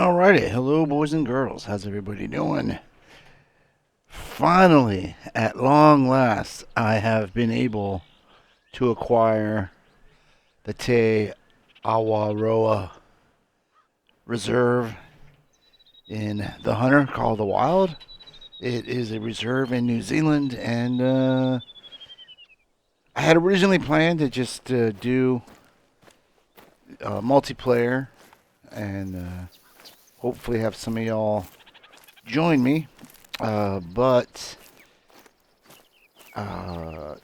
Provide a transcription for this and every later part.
Alrighty, hello boys and girls. How's everybody doing? Finally, at long last, I have been able to acquire the Te Awaroa Reserve in the Hunter called the Wild. It is a reserve in New Zealand, and I had originally planned to just do multiplayer and hopefully have some of y'all join me. But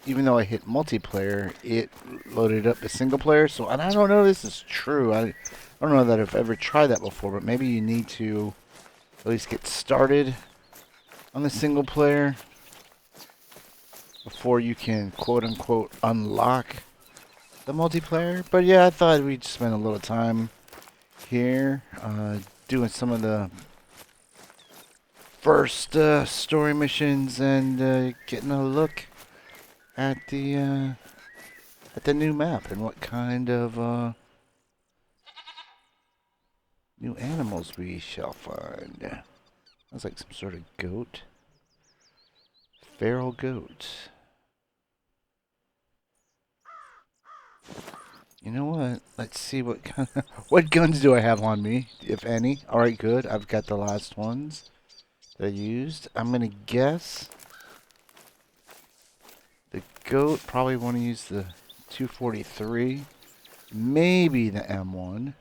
even though I hit multiplayer, it loaded up the single player. So, and I don't know if this is true. I don't know that I've ever tried that before, but maybe you need to at least get started on the single player before you can quote unquote unlock the multiplayer. But yeah, I thought we'd spend a little time here doing some of the first story missions and getting a look at the new map and what kind of new animals we shall find. Sounds like some sort of goat. Feral goat. You know what? Let's see what kind of, what guns do I have on me, if any. Alright, good. I've got the last ones that I used. I'm gonna guess the goat probably want to use the 243. Maybe the M1.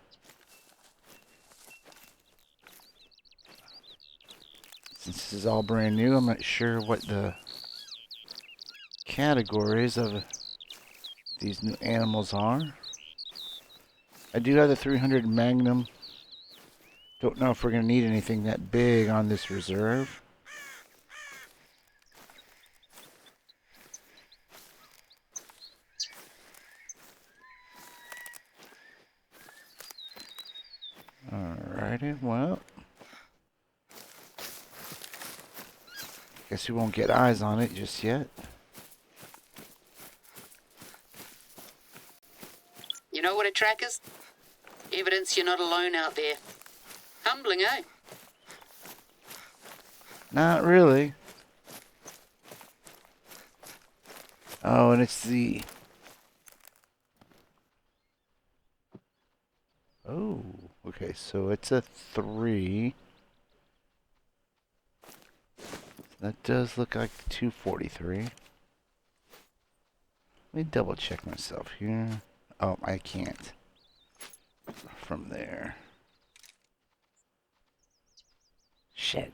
Since this is all brand new, I'm not sure what the categories of these new animals are. I do have the 300 Magnum. Don't know if we're going to need anything that big on this reserve. Alrighty, well. Guess we won't get eyes on it just yet. You know what a track is? Evidence you're not alone out there. Humbling, eh? Not really. Oh, and it's the... Oh, okay, so it's a 3. That does look like 243. Let me double check myself here. Oh, I can't. From there. Shit.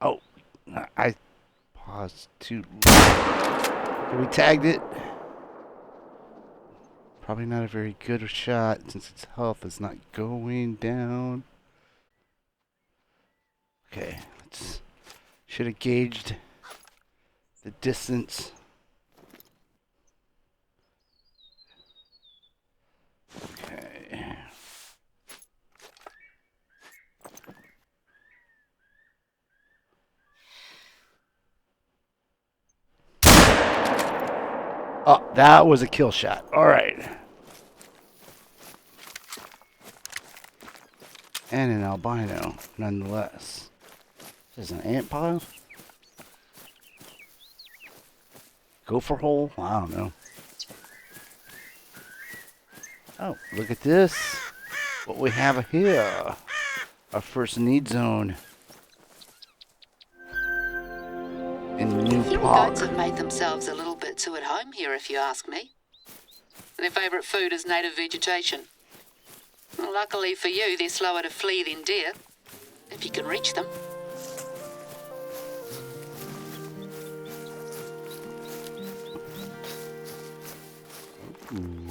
Oh, I paused too long. We tagged it. Probably not a very good shot since its health is not going down. Okay, let's should have gauged the distance. Okay. Oh, that was a kill shot. All right. And an albino, nonetheless. This is an ant pile? Gopher hole? I don't know. Oh, look at this. What we have here. Our first need zone. In New Human Park. goats have made themselves a little bit too at home here, if you ask me. Their favourite food is native vegetation. Well, luckily for you, they're slower to flee than deer, if you can reach them. Ooh.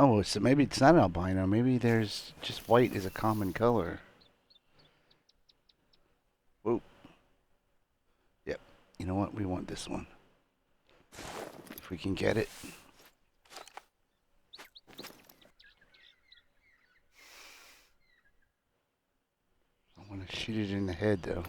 Oh, so maybe it's not albino. Maybe there's just white is a common color. Whoa. Yep. You know what? We want this one. If we can get it. want to shoot it in the head, though.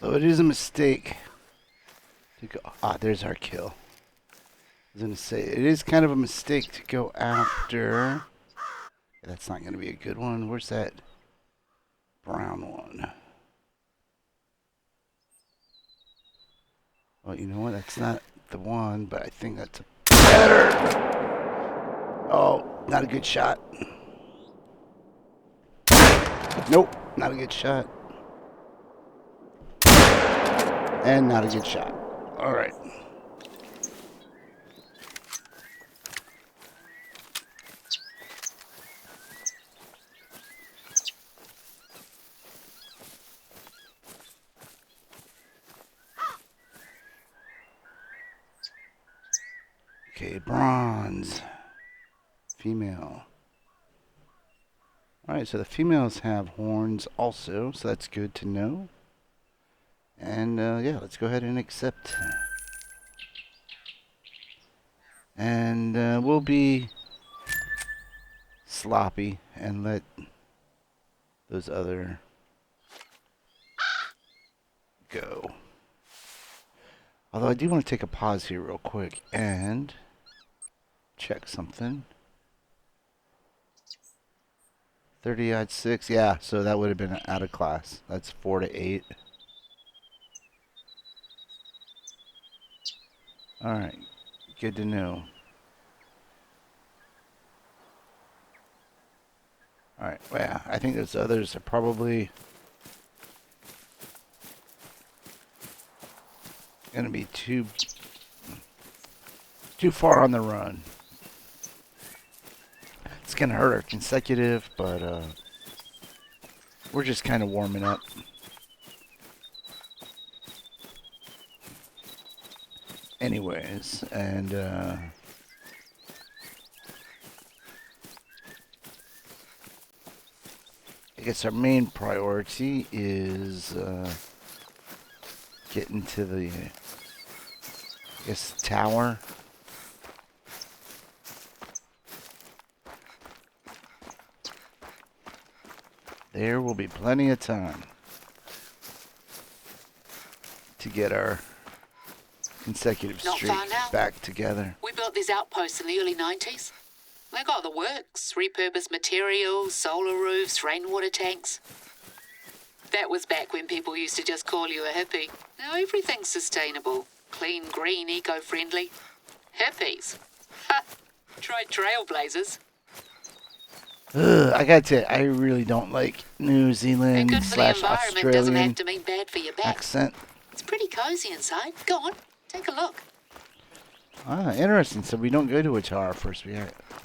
So it is a mistake to go. Ah, there's our kill. I was gonna say it is kind of a mistake to go after. That's not gonna be a good one. Where's that brown one? Well, you know what? That's not the one, but I think that's a better. Oh, not a good shot. Nope, not a good shot. And not a good shot. All right. Okay, bronze. Female. Alright, so the females have horns also, so that's good to know. And yeah, let's go ahead and accept. And we'll be sloppy and let those other go. Although I do want to take a pause here real quick and check something. 30 odd 6, yeah, so that would have been out of class. That's 4 to 8. Alright, good to know. Alright, well, yeah, I think those others are probably going to be too far on the run. It's going to hurt our consecutive, but we're just kind of warming up. Anyways, and I guess our main priority is getting to the, I guess, tower. There will be plenty of time to get our consecutive streak back together. We built these outposts in the early 90s. They got the works, repurposed materials, solar roofs, rainwater tanks. That was back when people used to just call you a hippie. Now everything's sustainable, clean, green, eco-friendly. Hippies? Ha! Try trailblazers. Ugh, I gotta tell you, I really don't like New Zealand And good for the environment doesn't have Australian to mean bad for your back. accent. It's pretty cozy inside. Go on, take a look. Ah, interesting. So we don't go to a tower first.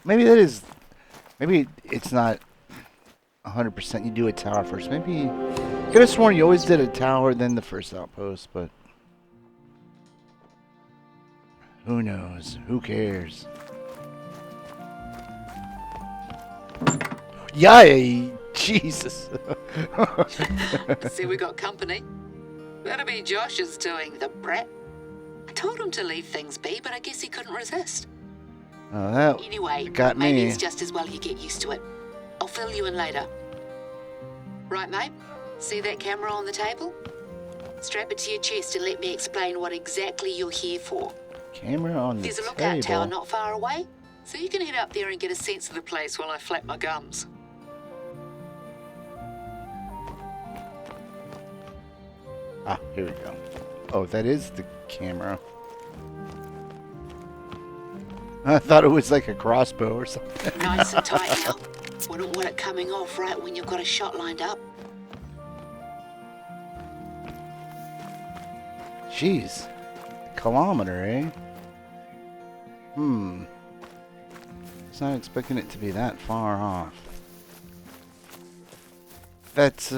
Maybe that is. Maybe it's not 100%. You do a tower first. Maybe. Could have sworn you always did a tower, then the first outpost, but who knows? Who cares? Yay! Jesus. See, we got company. That'll be Josh's doing, the brat. I told him to leave things be, but I guess he couldn't resist. Oh, that Anyway, got me. maybe it's just as well you get used to it. I'll fill you in later. Right, mate? See that camera on the table? Strap it to your chest and let me explain what exactly you're here for. Camera on the There's a lookout tower table. not far away, so you can head up there and get a sense of the place while I flap my gums. Ah, here we go. Oh, that is the camera. I thought it was like a crossbow or something. Nice and tight now. Wouldn't want it coming off right when you've got a shot lined up. Jeez. A kilometer, eh? was not expecting it to be that far off. That's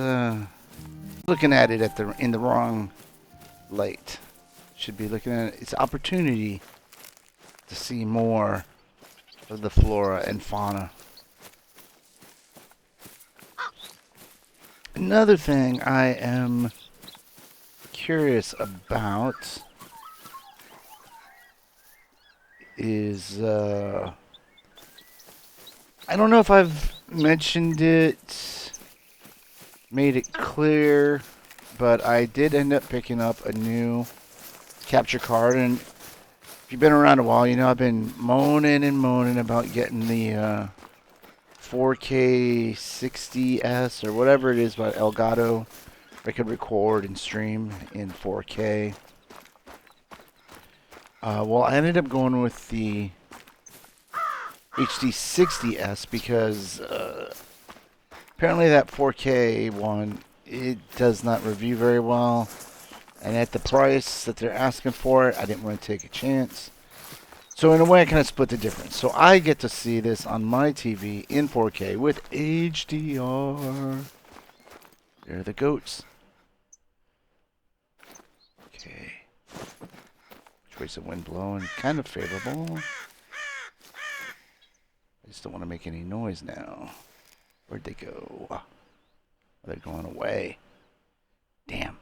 looking at it in the wrong light. Should be looking at its opportunity to see more of the flora and fauna. Another thing I am curious about is I don't know if I've mentioned it, made it clear, but I did end up picking up a new capture card, and if you've been around a while, you know I've been moaning and moaning about getting the 4K 60S or whatever it is by Elgato. I could record and stream in 4K. Well, I ended up going with the HD60S because apparently that 4K one, it does not review very well. And at the price that they're asking for it, I didn't want to take a chance. So in a way, I kind of split the difference. So I get to see this on my TV in 4K with HDR. There are the goats. Okay. Which way's the wind blowing? Kind of favorable. I just don't want to make any noise now. Where'd they go? Oh, they're going away. Damn.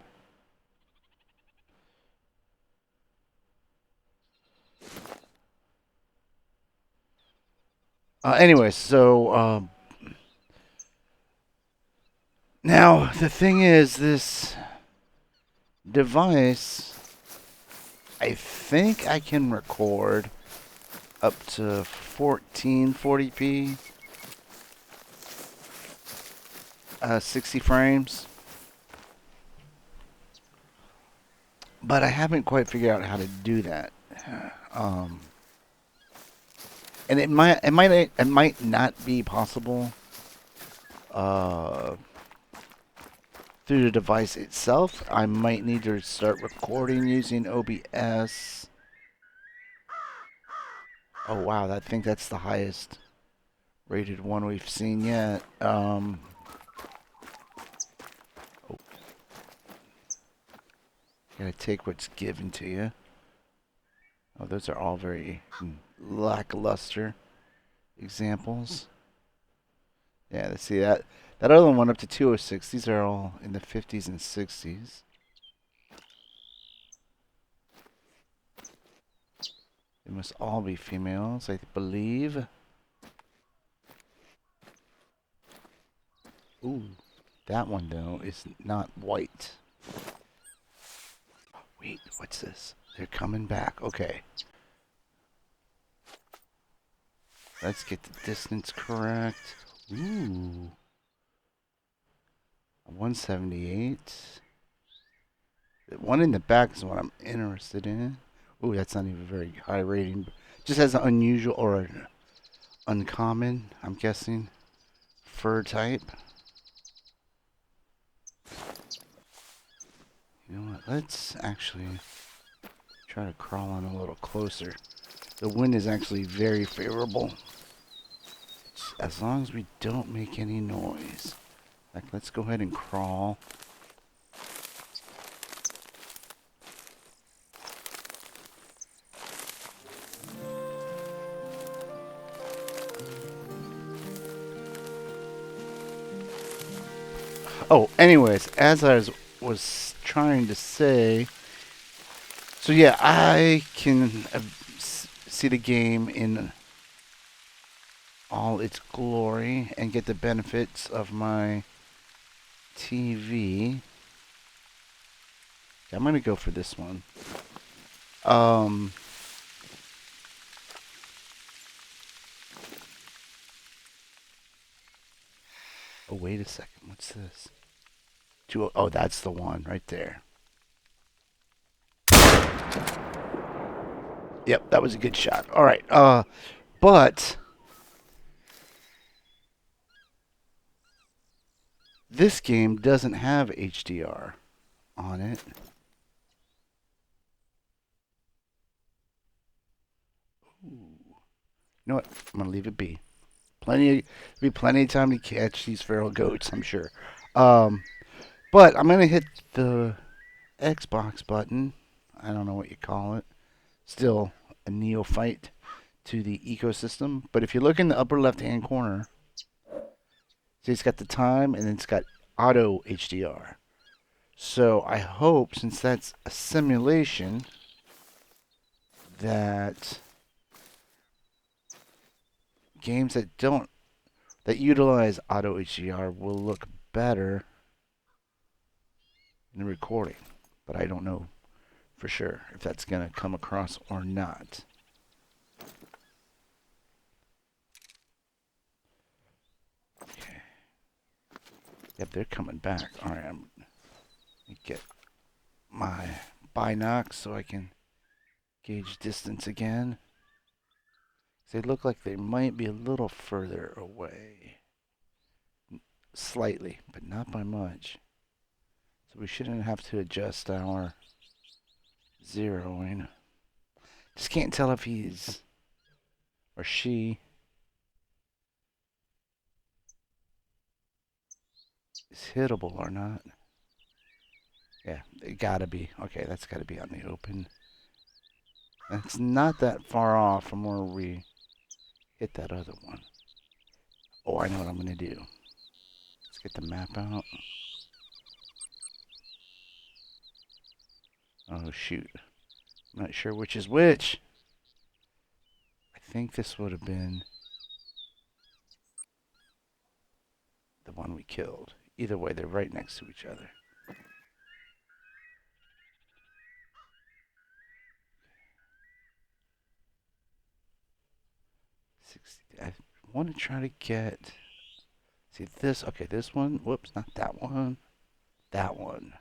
Anyway, so now the thing is, this device, I think I can record up to 1440p, 60 frames, but I haven't quite figured out how to do that. And it might not be possible through the device itself. I might need to start recording using OBS. Oh wow, I think that's the highest rated one we've seen yet. Oh. Gotta take what's given to you. Oh, those are all very lackluster examples. Yeah, let's see that. That other one went up to 206. These are all in the 50s and 60s. They must all be females, I believe. Ooh, that one though is not white. Wait, what's this? They're coming back. Okay. Let's get the distance correct. Ooh. 178. The one in the back is what I'm interested in. Ooh, that's not even very high rating. Just has an unusual or an uncommon, I'm guessing, fur type. You know what? Let's actually try to crawl on a little closer. The wind is actually very favorable. As long as we don't make any noise. Like, let's go ahead and crawl. Oh, anyways, as I was trying to say, so yeah, I can see the game in all its glory and get the benefits of my TV. I'm gonna go for this one. Oh, wait a second. What's this? Oh, that's the one right there. Yep, that was a good shot. All right. But this game doesn't have HDR on it. Ooh. know what? I'm gonna leave it be. Be plenty of time to catch these feral goats, I'm sure. Um, but I'm gonna hit the Xbox button. I don't know what you call it. Still a neophyte to the ecosystem. But if you look in the upper left-hand corner, see it's got the time and then it's got auto HDR. So I hope, since that's a simulation, that games that utilize auto HDR will look better in the recording. But I don't know for sure if that's going to come across or not. Okay. Yep, they're coming back. All right, I'm going to get my binocs so I can gauge distance again. They look like they might be a little further away. Slightly, but not by much. So we shouldn't have to adjust our zeroing. Just can't tell if he's or she is hittable or not. Yeah, it gotta be. Okay, that's gotta be on the open. It's not that far off from where we hit that other one. Oh, I know what I'm gonna do. Let's get the map out. Oh, shoot. I'm not sure which is which. I think this would have been the one we killed. Either way, they're right next to each other. 60. I want to try to get. See this? Okay, this one. Whoops, not that one. That one.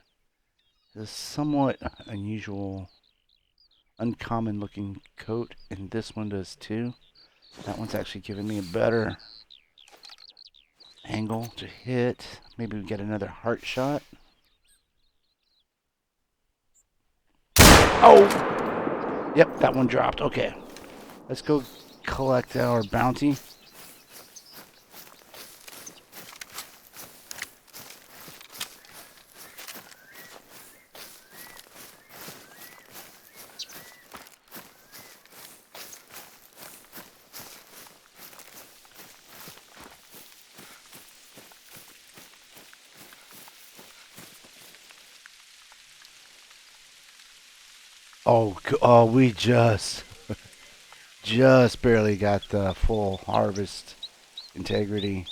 This somewhat unusual, uncommon looking coat, and this one does too. That one's actually giving me a better angle to hit. Maybe we get another heart shot. Oh! Yep, that one dropped. Okay. Let's go collect our bounty. Oh, we just barely got the full harvest integrity,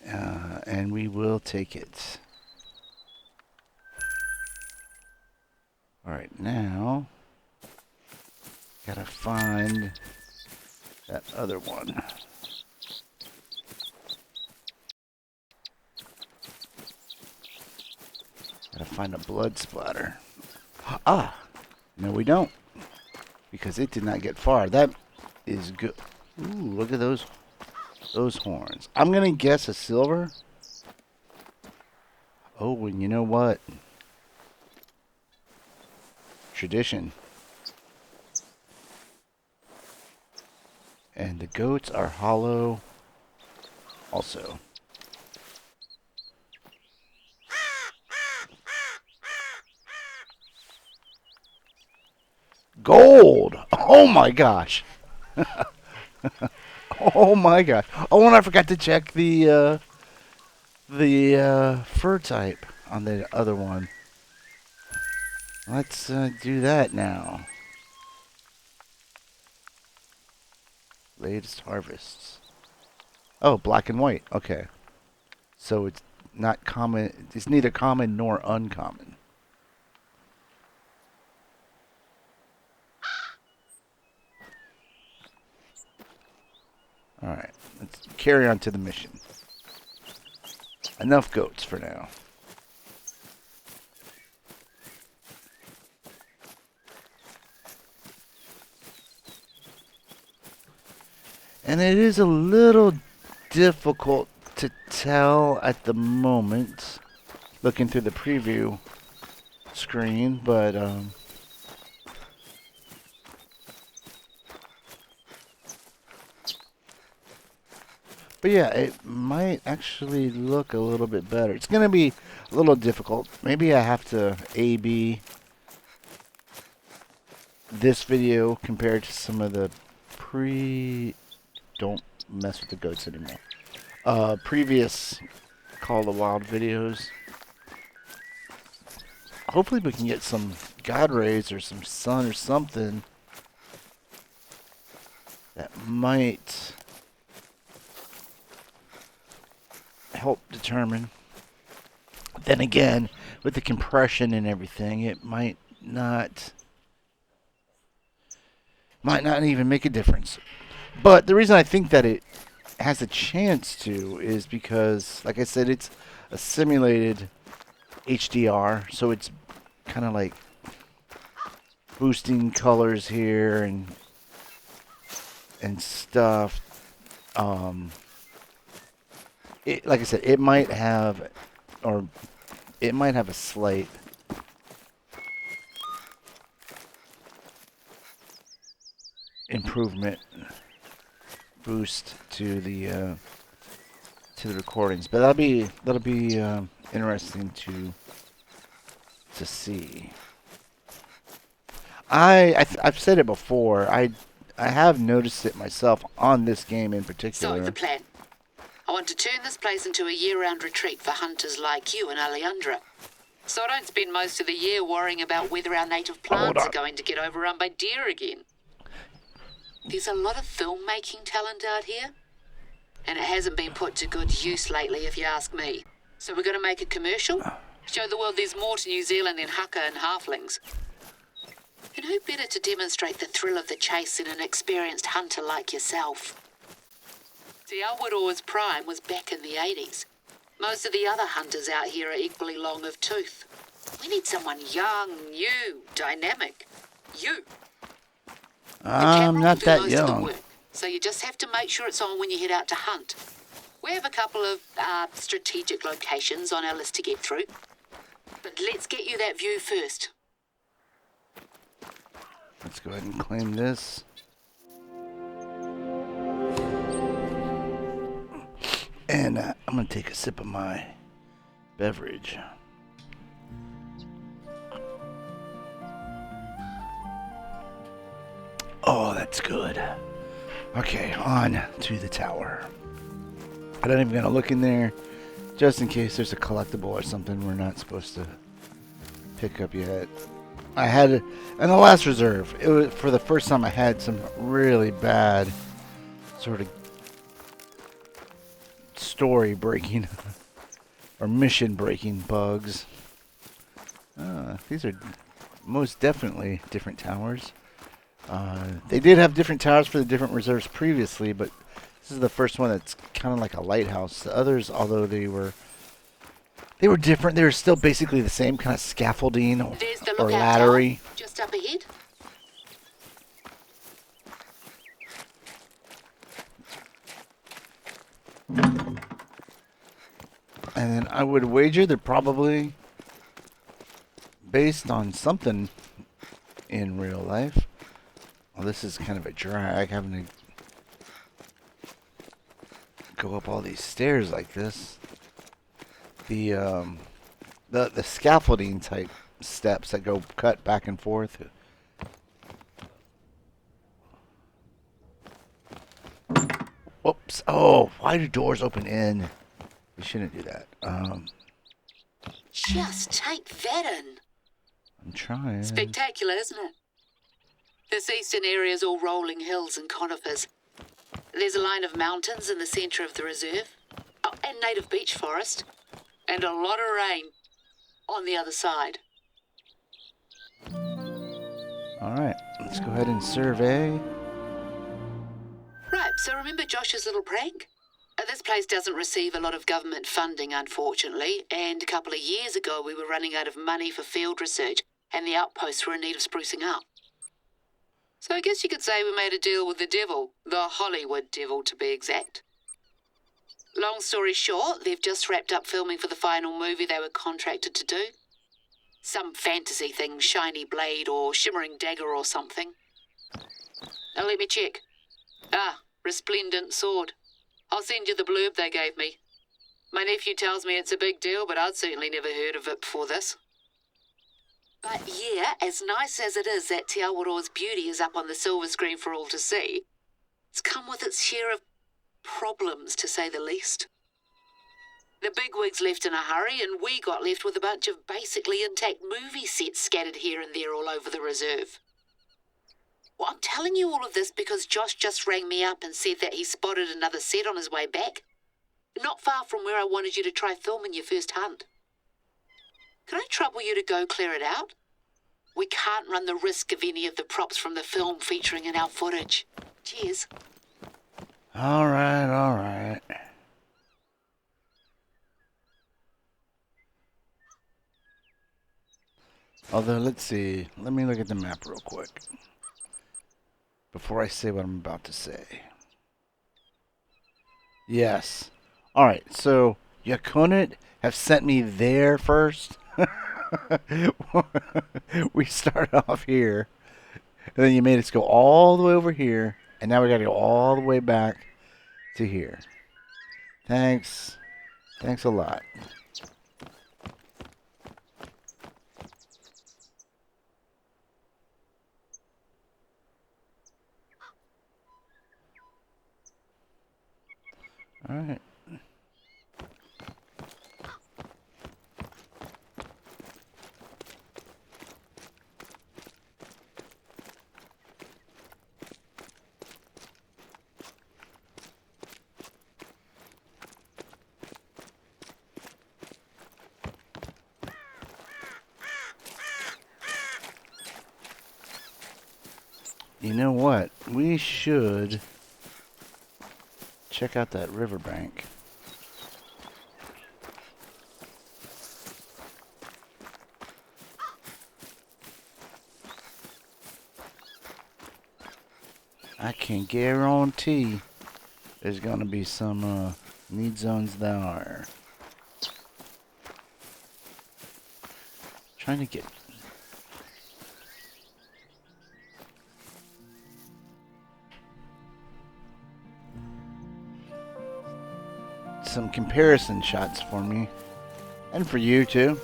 and we will take it. All right, now gotta find that other one. Gotta find a blood splatter. Ah, no, we don't, because it did not get far. That is good. Ooh, look at those horns. I'm gonna guess a silver. Oh, and you know what? Tradition. And the goats are hollow also. Gold! Oh my gosh. Oh my gosh. Oh, and I forgot to check the fur type on the other one. Let's do that now. Latest harvests. Oh, black and white. Okay. So it's not common. It's neither common nor uncommon. Alright. Let's carry on to the mission. Enough goats for now. And it is a little difficult to tell at the moment, looking through the preview screen, but But yeah, it might actually look a little bit better. It's going to be a little difficult. Maybe I have to A/B this video compared to some of the don't mess with the goats anymore. Previous Call of the Wild videos. Hopefully we can get some God rays or some sun or something that might help determine. Then again, with the compression and everything, it might not even make a difference. But the reason I think that it has a chance to is because, like I said, it's a simulated HDR, so it's kind of like boosting colors here and stuff. Like I said, it might have a slight improvement boost to the recordings, but that'll be interesting to see. I've said it before. I have noticed it myself on this game in particular. So, the plan. I want to turn this place into a year-round retreat for hunters like you and Alejandra. So I don't spend most of the year worrying about whether our native plants are going to get overrun by deer again. There's a lot of filmmaking talent out here, and it hasn't been put to good use lately, if you ask me. So we're going to make a commercial, show the world there's more to New Zealand than haka and halflings. And who better to demonstrate the thrill of the chase than an experienced hunter like yourself? See, Awaroa's prime was back in the 80s. Most of the other hunters out here are equally long of tooth. We need someone young, new, dynamic. You. I'm not that young. So you just have to make sure it's on when you head out to hunt. We have a couple of strategic locations on our list to get through. But let's get you that view first. Let's go ahead and claim this. And I'm going to take a sip of my beverage. Oh, that's good. Okay, on to the tower. I'm not even going to look in there, just in case there's a collectible or something we're not supposed to pick up yet. I had, in the last reserve, it was for the first time I had some really bad sort of story breaking or mission breaking bugs. These are most definitely different towers. They did have different towers for the different reserves previously, but this is the first one that's kind of like a lighthouse. The others, although they were different, they were still basically the same kind of scaffolding or laddery. Just up ahead. And then I would wager they're probably based on something in real life. Well, this is kind of a drag, having to go up all these stairs like this. The scaffolding type steps that go cut back and forth. Whoops. Oh, why do doors open in? We shouldn't do that. Just take that in. I'm trying. Spectacular, isn't it? This eastern area's all rolling hills and conifers. There's a line of mountains in the centre of the reserve. Oh, and native beech forest. And a lot of rain on the other side. Alright, let's go ahead and survey. Right, so remember Josh's little prank? This place doesn't receive a lot of government funding, unfortunately, and a couple of years ago we were running out of money for field research, and the outposts were in need of sprucing up. So I guess you could say we made a deal with the devil, the Hollywood devil to be exact. Long story short, they've just wrapped up filming for the final movie they were contracted to do. Some fantasy thing, shiny blade or shimmering dagger or something. Now let me check. Ah, resplendent sword. I'll send you the blurb they gave me. My nephew tells me it's a big deal, but I'd certainly never heard of it before this. But yeah, as nice as it is that Te Awaroa's beauty is up on the silver screen for all to see, it's come with its share of problems, to say the least. The bigwigs left in a hurry, and we got left with a bunch of basically intact movie sets scattered here and there all over the reserve. Well, I'm telling you all of this because Josh just rang me up and said that he spotted another set on his way back, not far from where I wanted you to try filming your first hunt. Can I trouble you to go clear it out? We can't run the risk of any of the props from the film featuring in our footage. Cheers. All right, all right. Although, let's see. Let me look at the map real quick before I say what I'm about to say. Yes. All right, so you couldn't have sent me there first? We started off here, and then you made us go all the way over here, and now we got to go all the way back to here. Thanks. Thanks a lot. All right. You know what? We should check out that riverbank. I can guarantee there's going to be some need zones there. Trying to get some comparison shots for me, and for you too.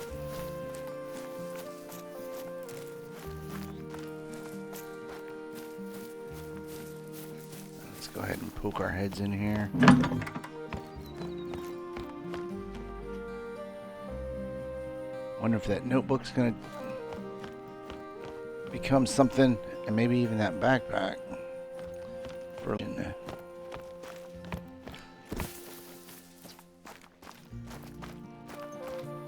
Let's go ahead and poke our heads in here. Wonder if that notebook's gonna become something, and maybe even that backpack.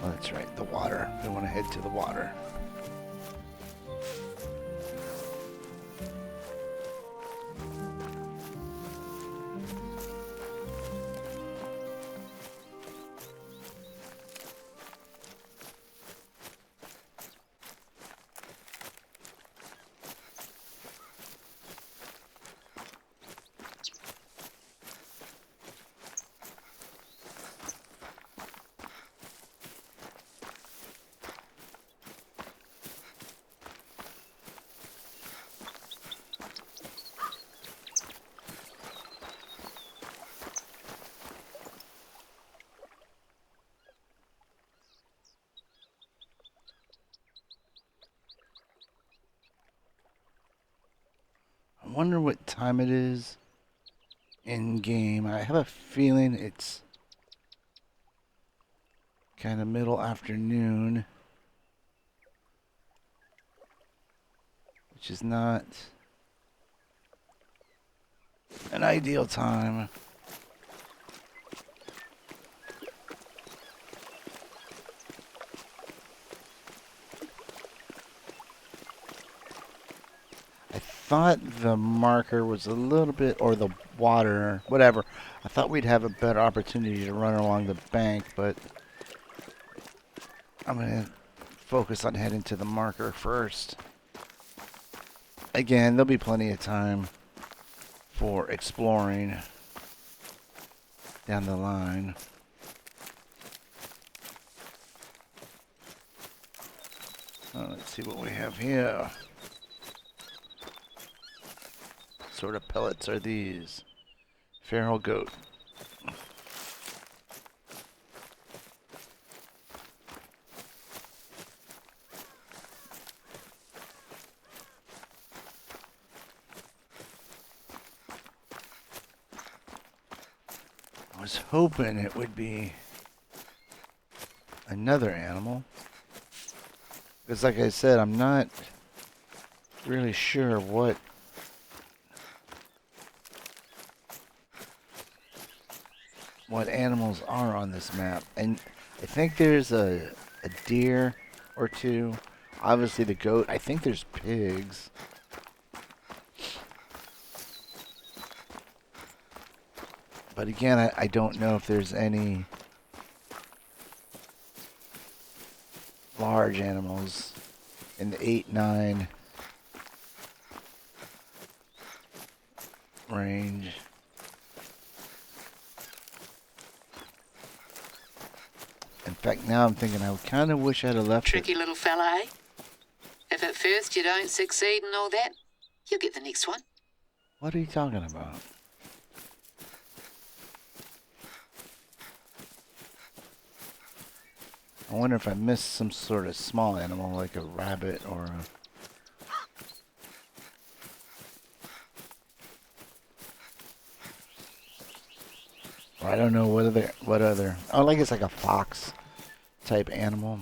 Oh, that's right, the water. We want to head to the water. I wonder what time it is in game. I have a feeling it's kind of middle afternoon, which is not an ideal time. I thought the marker was a little bit, or the water, whatever. I thought we'd have a better opportunity to run along the bank, but I'm going to focus on heading to the marker first. Again, there'll be plenty of time for exploring down the line. Let's see what we have here. What sort of pellets are these? Feral goat. was hoping it would be another animal. Because like I said, I'm not really sure what animals are on this map. And I think there's a deer or two. Obviously the goat. I think there's pigs. But again, I don't know if there's any large animals in the 8-9 range. In fact, now I'm thinking I kind of wish I'd have left Tricky it. little fella, eh? If at first you don't succeed and all that, you'll get the next one. What are you talking about? I wonder if I missed some sort of small animal like a rabbit or a... I don't know what other. Oh, like it's like a fox type animal.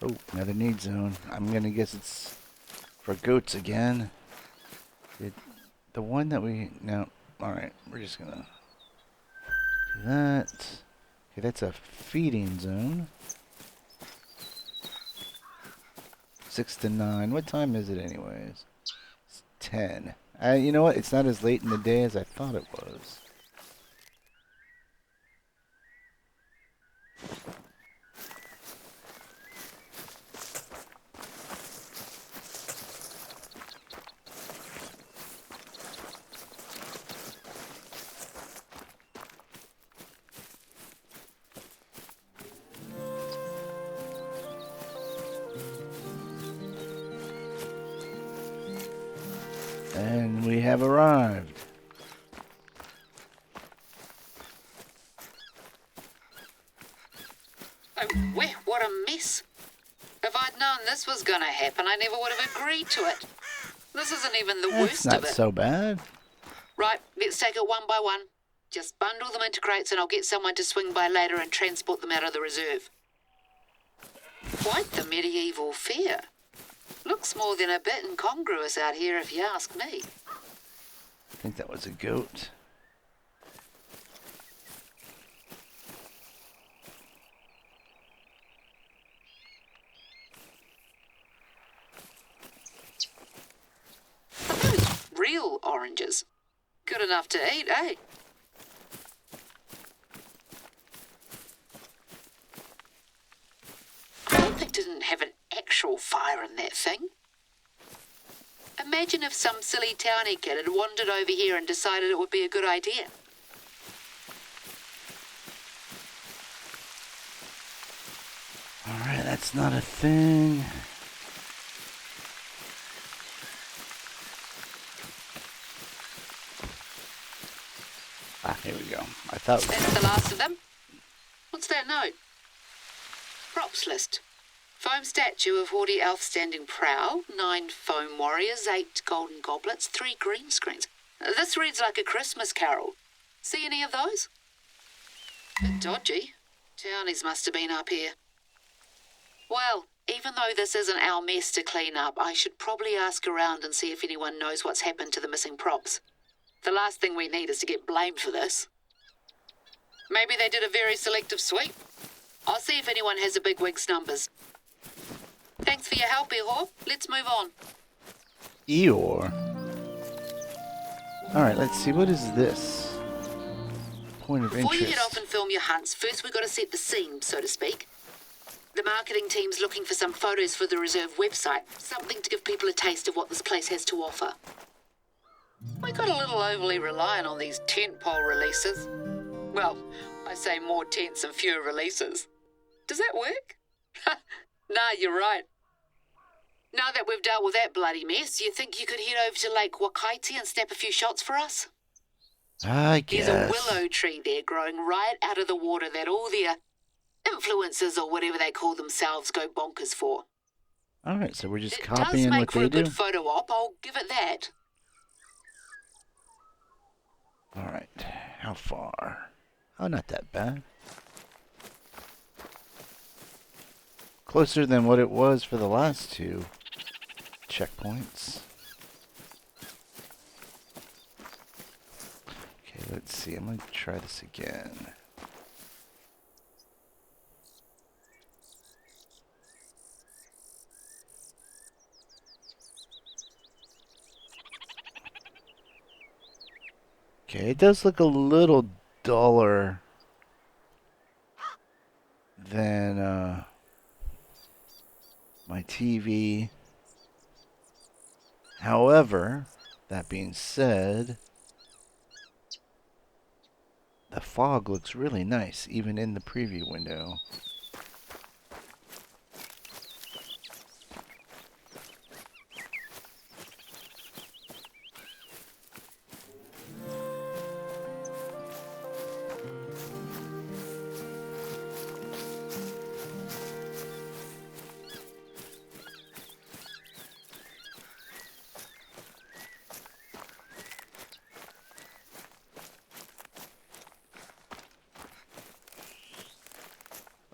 Oh, another need zone. I'm gonna guess it's for goats again. The one that we no. All right, we're just gonna do that. Okay, that's a feeding zone. 6 to 9. What time is it anyways? It's 10. You know what? It's not as late in the day as I thought it was. And we have arrived. Oh, what a mess. If I'd known this was going to happen, I never would have agreed to it. This isn't even the That's worst of not it. so bad. Right, let's take it one by one. Just bundle them into crates and I'll get someone to swing by later and transport them out of the reserve. Quite the medieval fair. Looks more than a bit incongruous out here if you ask me. I think that was a goat. Are those real oranges? Good enough to eat, eh? I hope they didn't have an actual fire in that thing. Imagine if some silly townie kid had wandered over here and decided it would be a good idea. Alright, that's not a thing. Ah, here we go. I thought... That's the last of them. What's that note? Props list. Foam statue of haughty elf standing prow, 9 foam warriors, 8 golden goblets, 3 green screens. This reads like a Christmas carol. See any of those? Bit dodgy. Townies must have been up here. Well, even though this isn't our mess to clean up, I should probably ask around and see if anyone knows what's happened to the missing props. The last thing we need is to get blamed for this. Maybe they did a very selective sweep. I'll see if anyone has a bigwig's numbers. Thanks for your help, Eeyore. Let's move on. Eeyore. Alright, let's see. What is this? Point of Before interest. you head off and film your hunts, first we've got to set the scene, so to speak. The marketing team's looking for some photos for the reserve website, something to give people a taste of what this place has to offer. We got a little overly reliant on these tentpole releases. Well, I say more tents and fewer releases. Does that work? Nah, you're right. Now that we've dealt with that bloody mess, you think you could head over to Lake Wakaiti and snap a few shots for us? I guess. There's a willow tree there growing right out of the water that all the influencers or whatever they call themselves go bonkers for. Alright, so we're just It does copying what make for they a good do. photo op, I'll give it that. Alright, how far? Oh, not that bad. Closer than what it was for the last two checkpoints. Okay, let's see. I'm going to try this again. Okay, it does look a little duller than my TV. However, that being said, the fog looks really nice, even in the preview window.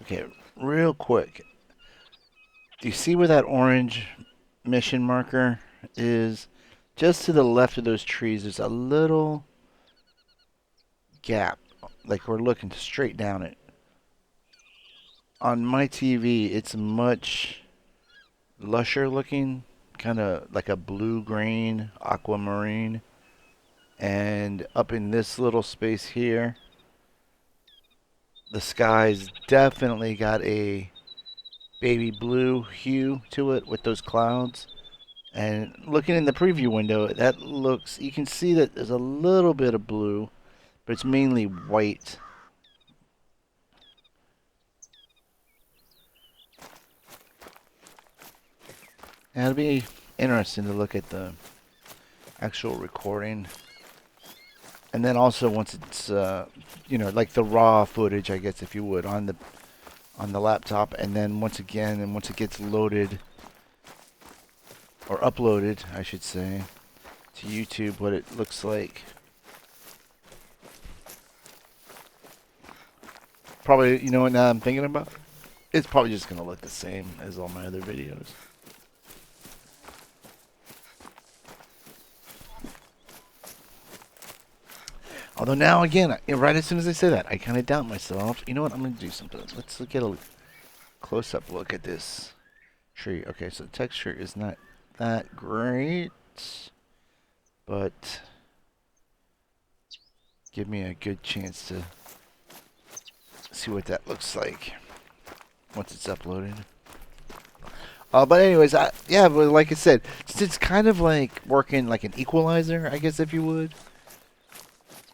Okay, real quick. Do you see where that orange mission marker is? Just to the left of those trees, there's a little gap, like we're looking straight down it. On my TV, it's much lusher looking, kind of like a blue-green, aquamarine. And up in this little space here, the sky's definitely got a baby blue hue to it with those clouds. And looking in the preview window, that looks, you can see that there's a little bit of blue, but it's mainly white. And it'll be interesting to look at the actual recording. And then also once it's, you know, like the raw footage, I guess, if you would, on the laptop. And then once again, and once it gets loaded, or uploaded, I should say, to YouTube, what it looks like. Probably, you know what now I'm thinking about? It's probably just going to look the same as all my other videos. Although now, again, right as soon as I say that, I kind of doubt myself. You know what? I'm going to do something. Let's get a close-up look at this tree. Okay, so the texture is not that great, but give me a good chance to see what that looks like once it's uploaded. But anyways, yeah, but like I said, it's kind of like working like an equalizer, I guess, if you would.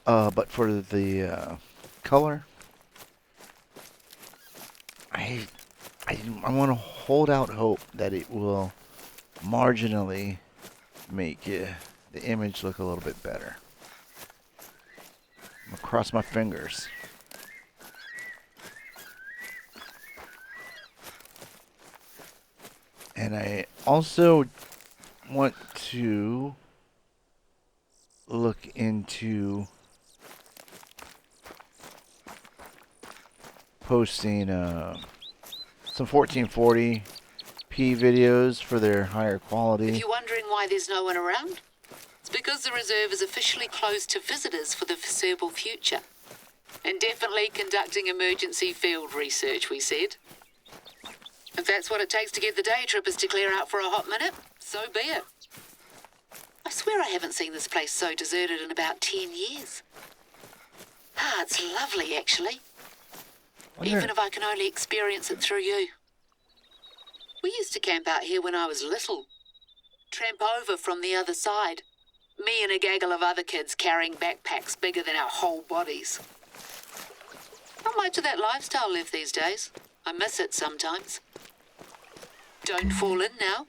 But for the color, I want to hold out hope that it will marginally make the image look a little bit better. I'm gonna cross my fingers. And I also want to look into posting some 1440p videos for their higher quality. If you're wondering why there's no one around, it's because the reserve is officially closed to visitors for the foreseeable future. And definitely conducting emergency field research, we said. If that's what it takes to get the day trippers to clear out for a hot minute, so be it. I swear I haven't seen this place so deserted in about 10 years. Ah, it's lovely, actually. Even if I can only experience it through you. We used to camp out here when I was little. Tramp over from the other side. Me and a gaggle of other kids carrying backpacks bigger than our whole bodies. Not much of that lifestyle left these days. I miss it sometimes. Don't fall in now.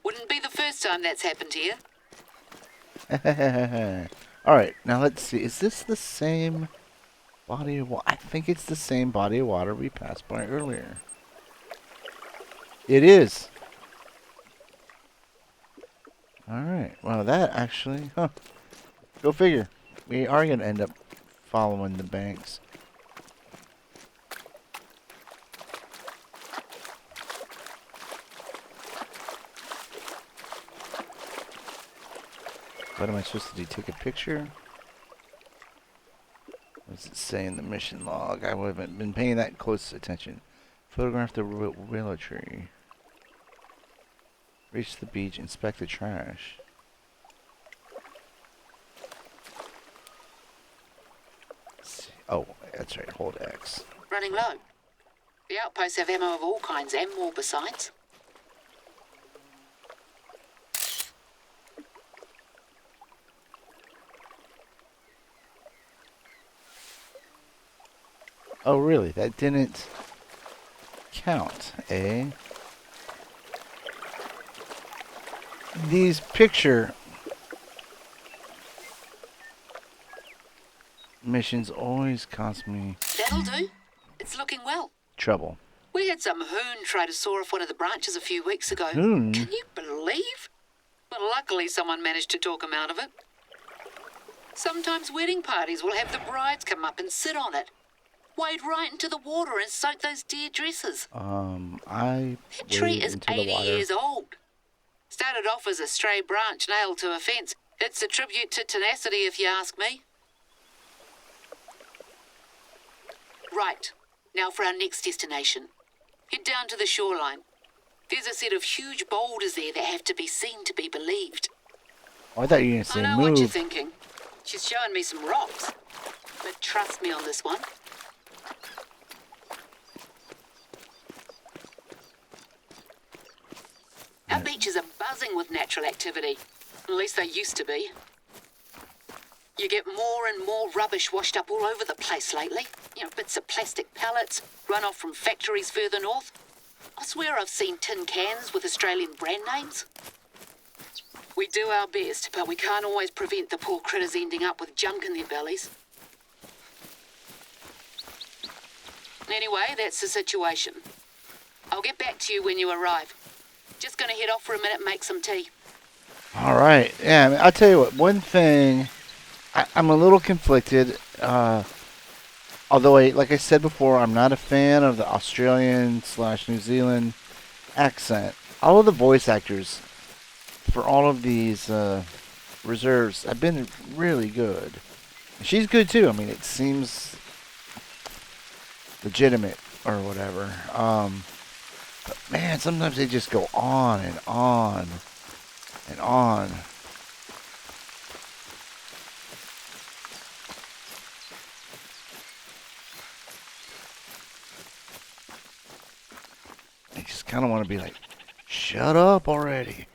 Wouldn't be the first time that's happened here. Alright, now let's see. Is this the same Body of water. I think it's the same body of water we passed by earlier. It is. Alright. Well, that actually... Huh. Go figure. We are going to end up following the banks. What am I supposed to do? Take a picture? What does it say in the mission log? I haven't been paying that close attention. Photograph the willow tree. Reach the beach. Inspect the trash. Oh, that's right. Hold X. Running low. The outposts have ammo of all kinds and more besides. Oh, really? That didn't count, eh? These picture missions always cost me That'll do. It's looking well. trouble. We had some hoon try to saw off one of the branches a few weeks ago. Hoon? Can you believe? Well, luckily someone managed to talk him out of it. Sometimes wedding parties will have the brides come up and sit on it. Wade right into the water and soak those dear dresses. I That tree wade is into the 80 water. years old. Started off as a stray branch nailed to a fence. It's a tribute to tenacity, if you ask me. Right, now for our next destination. Head down to the shoreline. There's a set of huge boulders there that have to be seen to be believed. Oh, I thought you were going to I say know what you're move. thinking. She's showing me some rocks. But trust me on this one. Our beaches are buzzing with natural activity. At least they used to be. You get more and more rubbish washed up all over the place lately. You know, bits of plastic pallets, runoff from factories further north. I swear I've seen tin cans with Australian brand names. We do our best, but we can't always prevent the poor critters ending up with junk in their bellies. Anyway, that's the situation. I'll get back to you when you arrive. Just gonna head off for a minute and make some tea. All right. Yeah, I mean, I'll tell you what. One thing, I'm a little conflicted. Although, like I said before, I'm not a fan of the Australian/New Zealand accent. All of the voice actors for all of these reserves have been really good. She's good too. I mean, it seems legitimate or whatever. But man, sometimes they just go on and on and on. I just kind of want to be like, shut up already.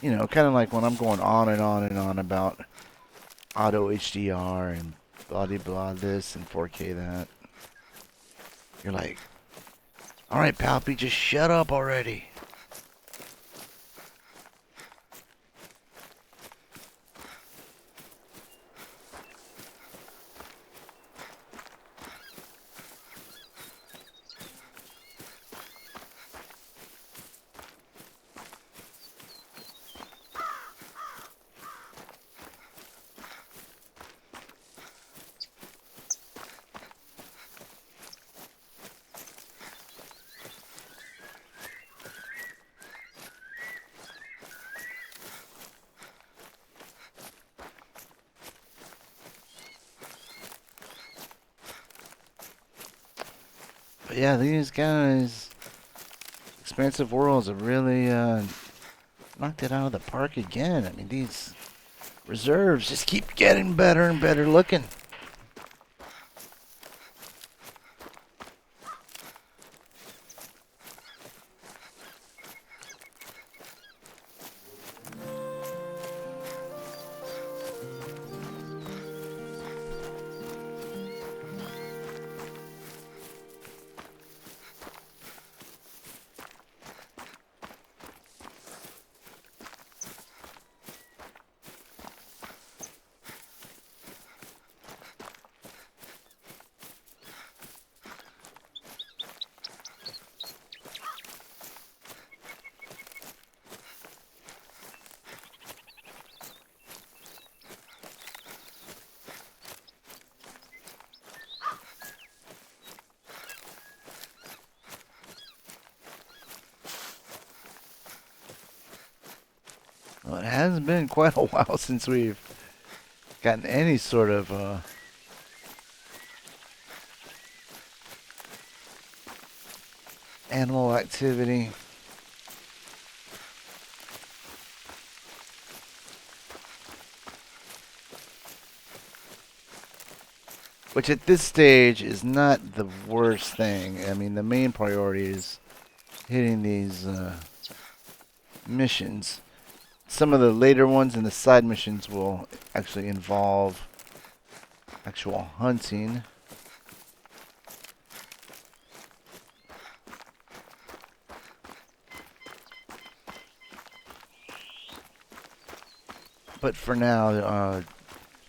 You know, kind of like when I'm going on and on and on about auto HDR and blah blah this and 4K that. You're like, all right, Palpy, just shut up already. But yeah, these guys, Expansive Worlds, have really knocked it out of the park again. I mean, these reserves just keep getting better and better looking. has been quite a while since we've gotten any sort of animal activity. Which at this stage is not the worst thing. I mean, the main priority is hitting these missions. Some of the later ones and the side missions will actually involve actual hunting. But for now,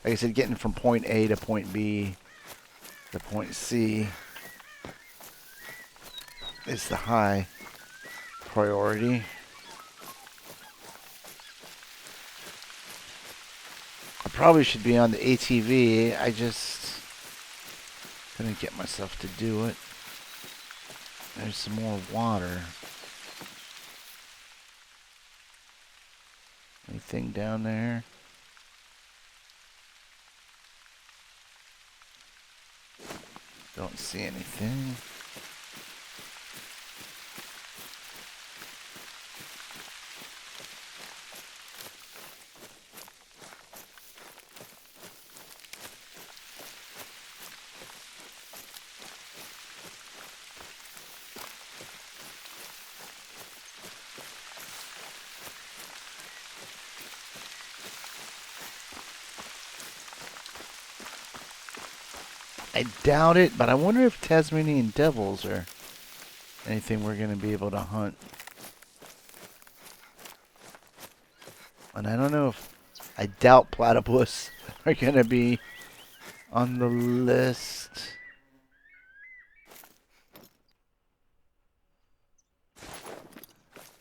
like I said, getting from point A to point B to point C is the high priority. I probably should be on the ATV. I just couldn't get myself to do it. There's some more water. Anything down there? Don't see anything. I doubt it, but I wonder if Tasmanian devils are anything we're going to be able to hunt. And I don't know if... I doubt platypus are going to be on the list.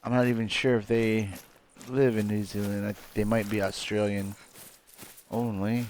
I'm not even sure if they live in New Zealand. They might be Australian only.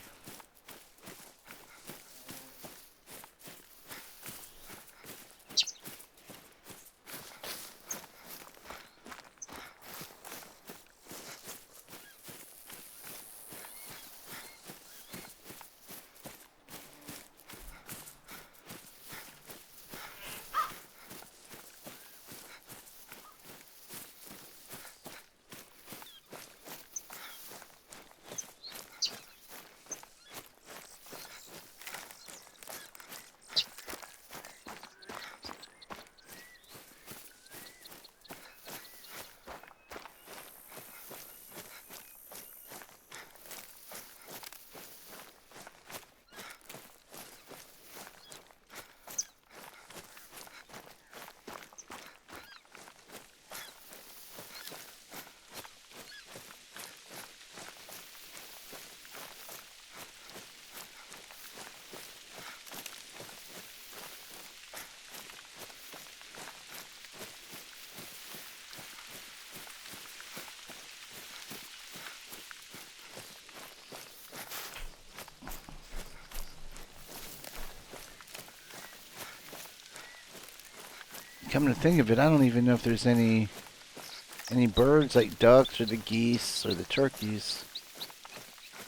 Come to think of it, I don't even know if there's any birds like ducks or the geese or the turkeys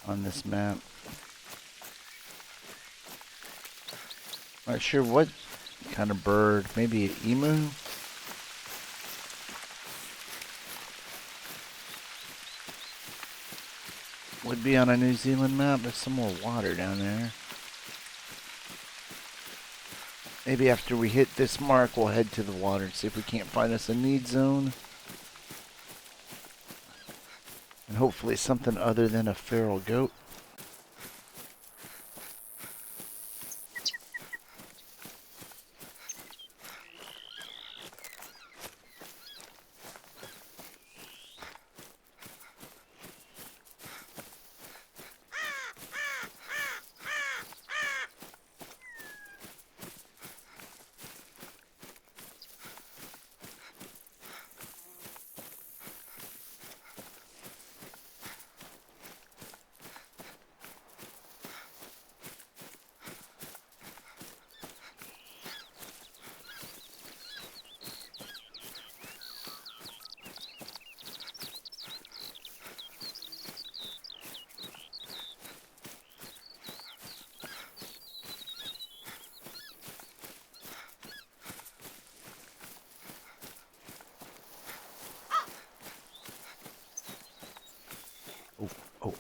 on this map. Not sure what kind of bird. Maybe an emu? Would be on a New Zealand map. There's some more water down there. Maybe after we hit this mark, we'll head to the water and see if we can't find us a need zone. And hopefully something other than a feral goat.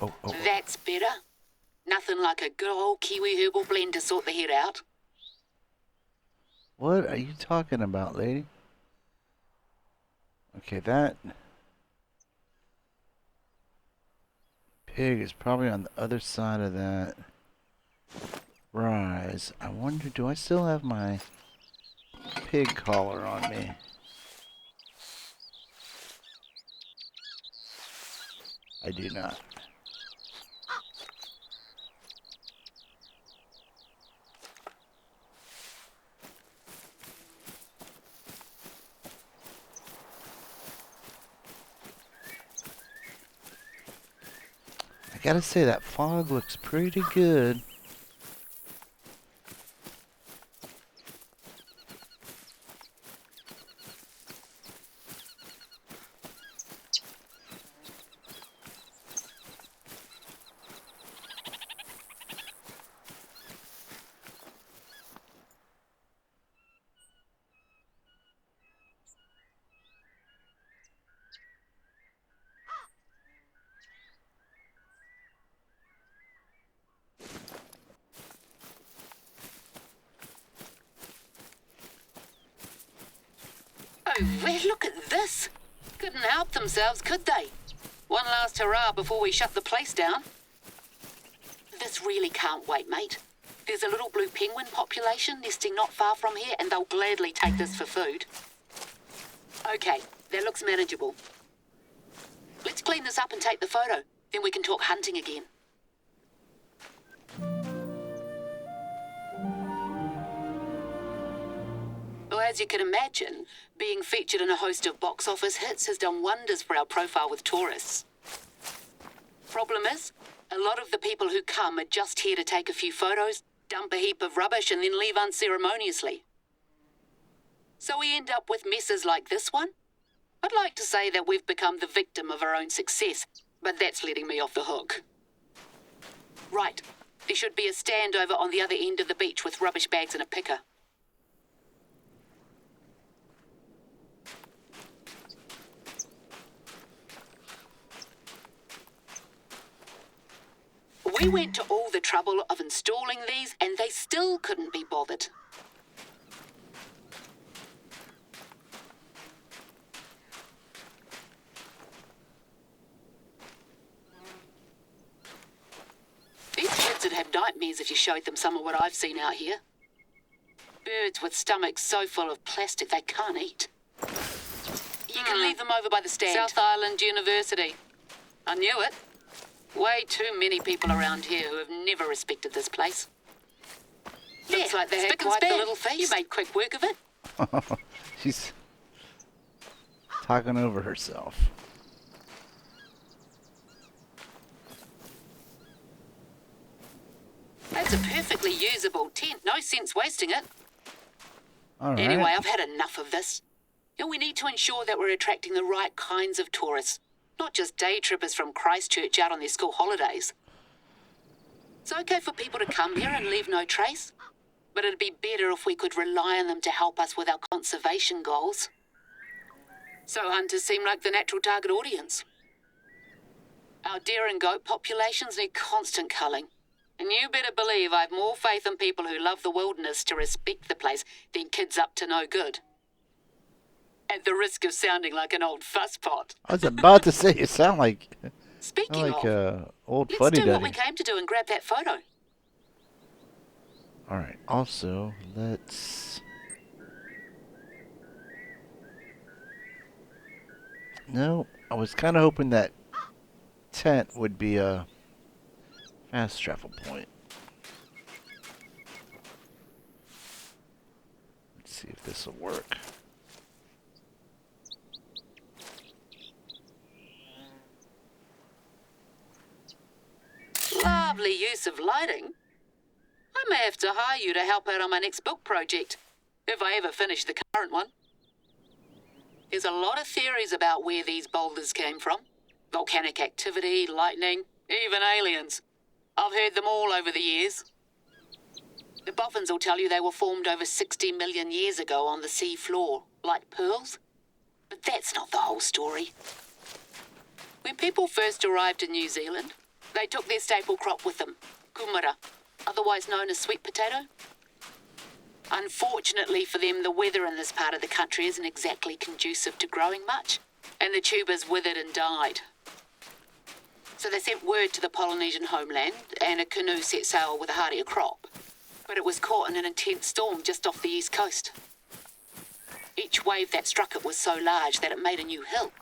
Oh. That's better. Nothing like a good old Kiwi herbal blend to sort the head out. What are you talking about, lady? Okay, that pig is probably on the other side of that rise. I wonder, do I still have my pig collar on me? I do not. I gotta say, that fog looks pretty good. Oh, well, look at this. Couldn't help themselves, could they? One last hurrah before we shut the place down. This really can't wait, mate. There's a little blue penguin population nesting not far from here, and they'll gladly take this for food. Okay, that looks manageable. Let's clean this up and take the photo. Then we can talk hunting again. Well, as you can imagine, being featured in a host of box office hits has done wonders for our profile with tourists. Problem is, a lot of the people who come are just here to take a few photos, dump a heap of rubbish, and then leave unceremoniously. So we end up with messes like this one. I'd like to say that we've become the victim of our own success, but that's letting me off the hook. Right, there should be a stand over on the other end of the beach with rubbish bags and a picker. We went to all the trouble of installing these, and they still couldn't be bothered. These kids would have nightmares if you showed them some of what I've seen out here. Birds with stomachs so full of plastic they can't eat. You can leave them over by the stand. South Island University. I knew it. Way too many people around here who have never respected this place. Looks like they had quite the little feast. You made quick work of it. She's talking over herself. That's a perfectly usable tent. No sense wasting it. All right. Anyway, I've had enough of this. We need to ensure that we're attracting the right kinds of tourists, not just day trippers from Christchurch out on their school holidays. It's okay for people to come here and leave no trace, but it'd be better if we could rely on them to help us with our conservation goals. So hunters seem like the natural target audience. Our deer and goat populations need constant culling. And you better believe I've more faith in people who love the wilderness to respect the place than kids up to no good. At the risk of sounding like an old fusspot. I was about to say, you sound like Speaking of, old let's fuddy do what we duddy. came to do and grab that photo. All right. Also, let's. No, I was kind of hoping that tent would be a fast travel point. Let's see if this will work. Lovely use of lighting. I may have to hire you to help out on my next book project, if I ever finish the current one. There's a lot of theories about where these boulders came from. Volcanic activity, lightning, even aliens. I've heard them all over the years. The boffins will tell you they were formed over 60 million years ago on the sea floor, like pearls. But that's not the whole story. When people first arrived in New Zealand, They took their staple crop with them, kumara, otherwise known as sweet potato. Unfortunately for them, the weather in this part of the country isn't exactly conducive to growing much, and the tubers withered and died. So they sent word to the Polynesian homeland, and a canoe set sail with a hardier crop. But it was caught in an intense storm just off the east coast. Each wave that struck it was so large that it made a new hill.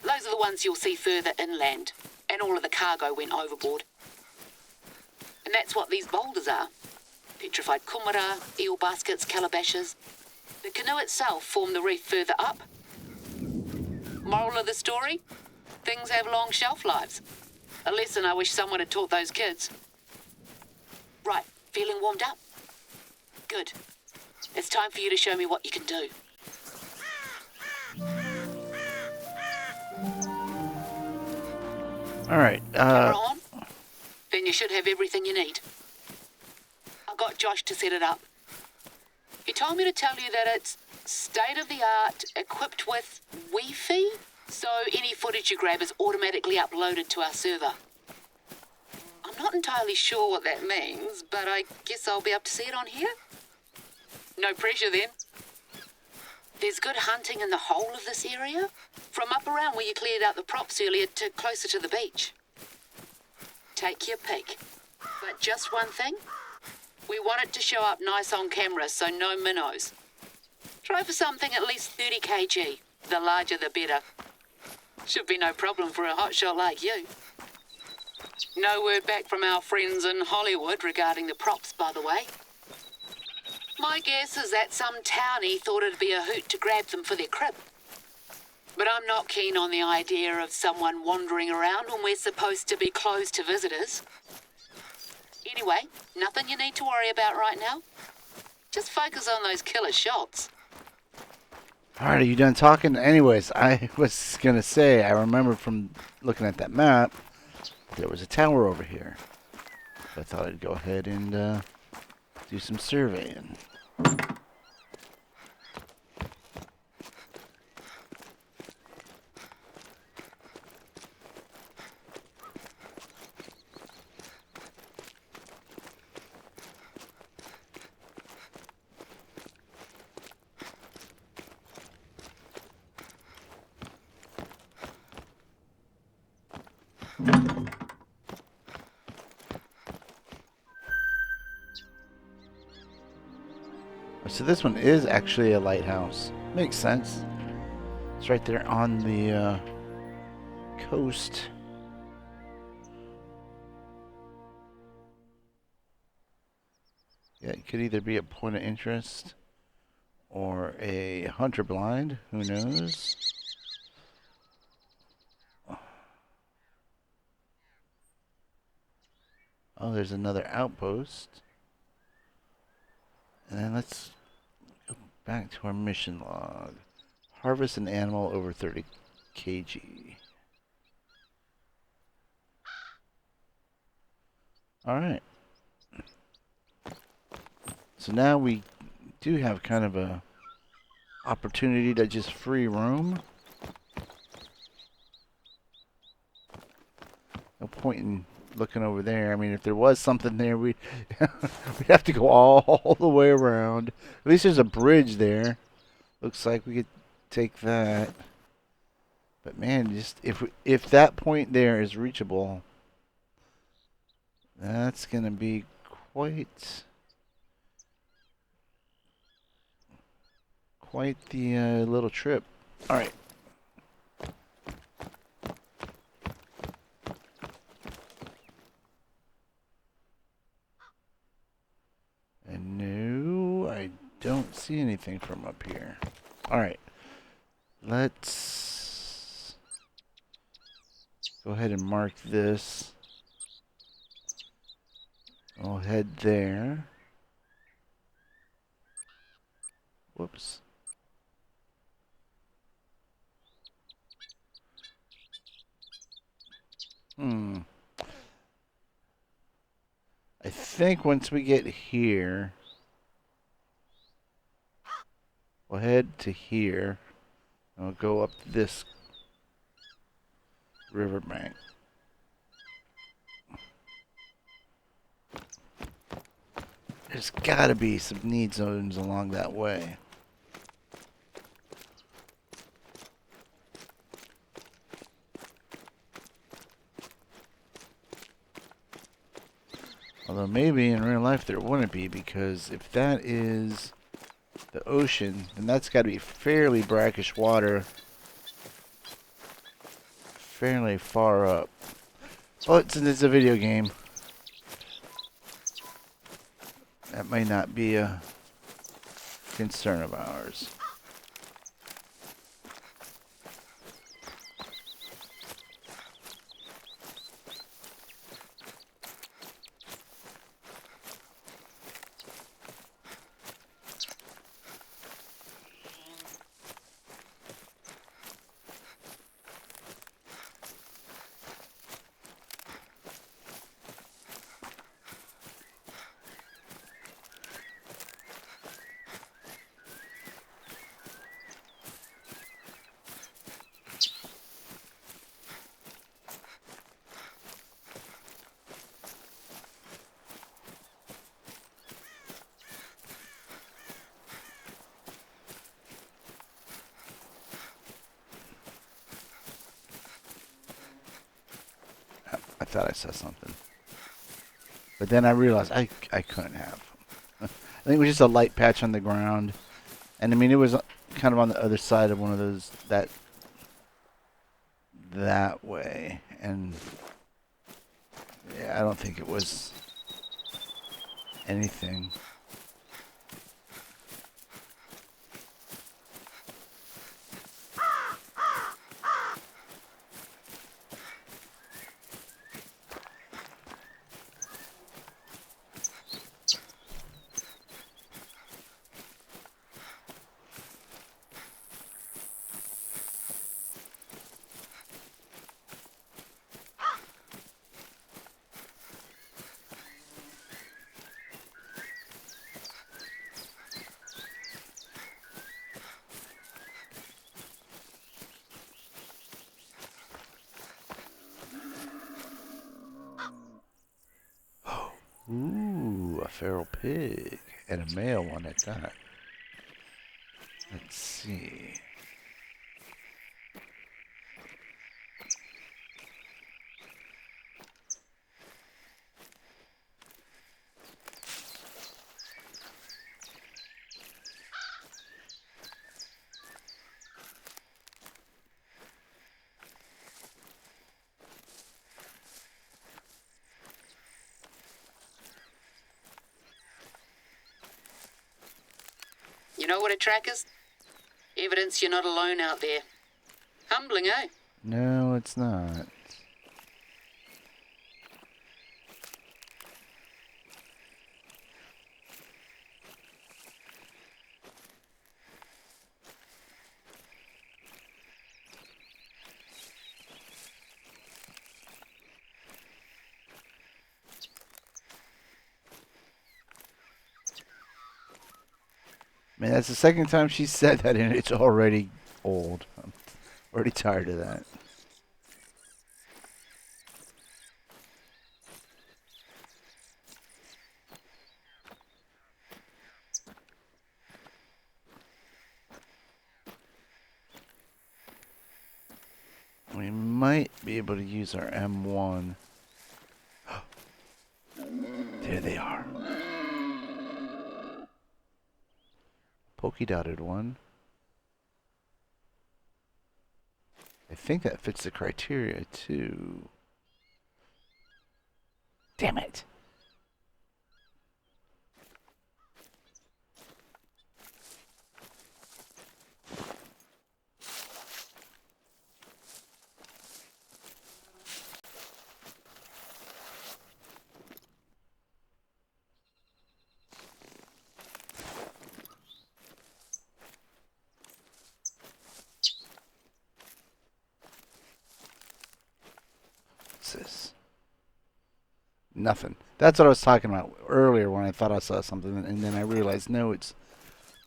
Those are the ones you'll see further inland, and all of the cargo went overboard. And that's what these boulders are. Petrified kumara, eel baskets, calabashes. The canoe itself formed the reef further up. Moral of the story? Things have long shelf lives. A lesson I wish someone had taught those kids. Right, feeling warmed up? Good. It's time for you to show me what you can do. Alright, Camera on? Then you should have everything you need. I got Josh to set it up. He told me to tell you that it's state-of-the-art, equipped with Wi-Fi, so any footage you grab is automatically uploaded to our server. I'm not entirely sure what that means, but I guess I'll be able to see it on here. No pressure then. There's good hunting in the whole of this area, from up around where you cleared out the props earlier to closer to the beach. Take your pick. But just one thing, we want it to show up nice on camera, so no minnows. Try for something at least 30 kg. The larger the better. Should be no problem for a hotshot like you. No word back from our friends in Hollywood regarding the props, by the way. My guess is that some townie thought it'd be a hoot to grab them for their crib. But I'm not keen on the idea of someone wandering around when we're supposed to be closed to visitors. Anyway, nothing you need to worry about right now. Just focus on those killer shots. alright, are you done talking? Anyways, I was gonna say, I remember from looking at that map, there was a tower over here. So I thought I'd go ahead and do some surveying. So this one is actually a lighthouse. Makes sense. It's right there on the coast. Yeah, it could either be a point of interest or a hunter blind. Who knows? Oh, there's another outpost. And then let's go back to our mission log. Harvest an animal over 30 kg. Alright. So now we do have kind of a opportunity to just free roam. No point in looking over there. I mean, if there was something there, we'd have to go all the way around. At least there's a bridge there. Looks like we could take that. But man, just if that point there is reachable, that's gonna be quite the little trip. All right. And no, I don't see anything from up here. All right. Let's go ahead and mark this. I'll head there. Whoops. I think once we get here, we'll head to here. And we'll go up this riverbank. There's gotta be some need zones along that way. Although maybe in real life there wouldn't be, because if that is the ocean, then that's got to be fairly brackish water, fairly far up. But since it's a video game, that may not be a concern of ours. I thought I saw something. But then I realized I couldn't have. I think it was just a light patch on the ground. And I mean, it was kind of on the other side of one of those, that way. And yeah, I don't think it was anything. Ooh, a feral pig. And a male one at that. Let's see. You know what a track is? Evidence you're not alone out there. Humbling, eh? No, it's not. Man, that's the second time she said that, and it's already old. I'm already tired of that. We might be able to use our M1. There they are. Polka dotted one. I think that fits the criteria too. Damn it. What's this? Nothing. That's what I was talking about earlier when I thought I saw something, and then I realized, no, it's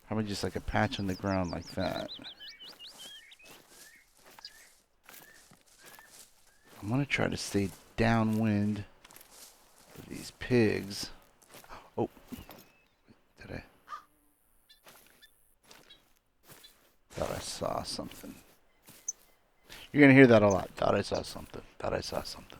probably just like a patch on the ground like that. I'm going to try to stay downwind of these pigs. Oh, saw something. You're going to hear that a lot. Thought I saw something. Thought I saw something.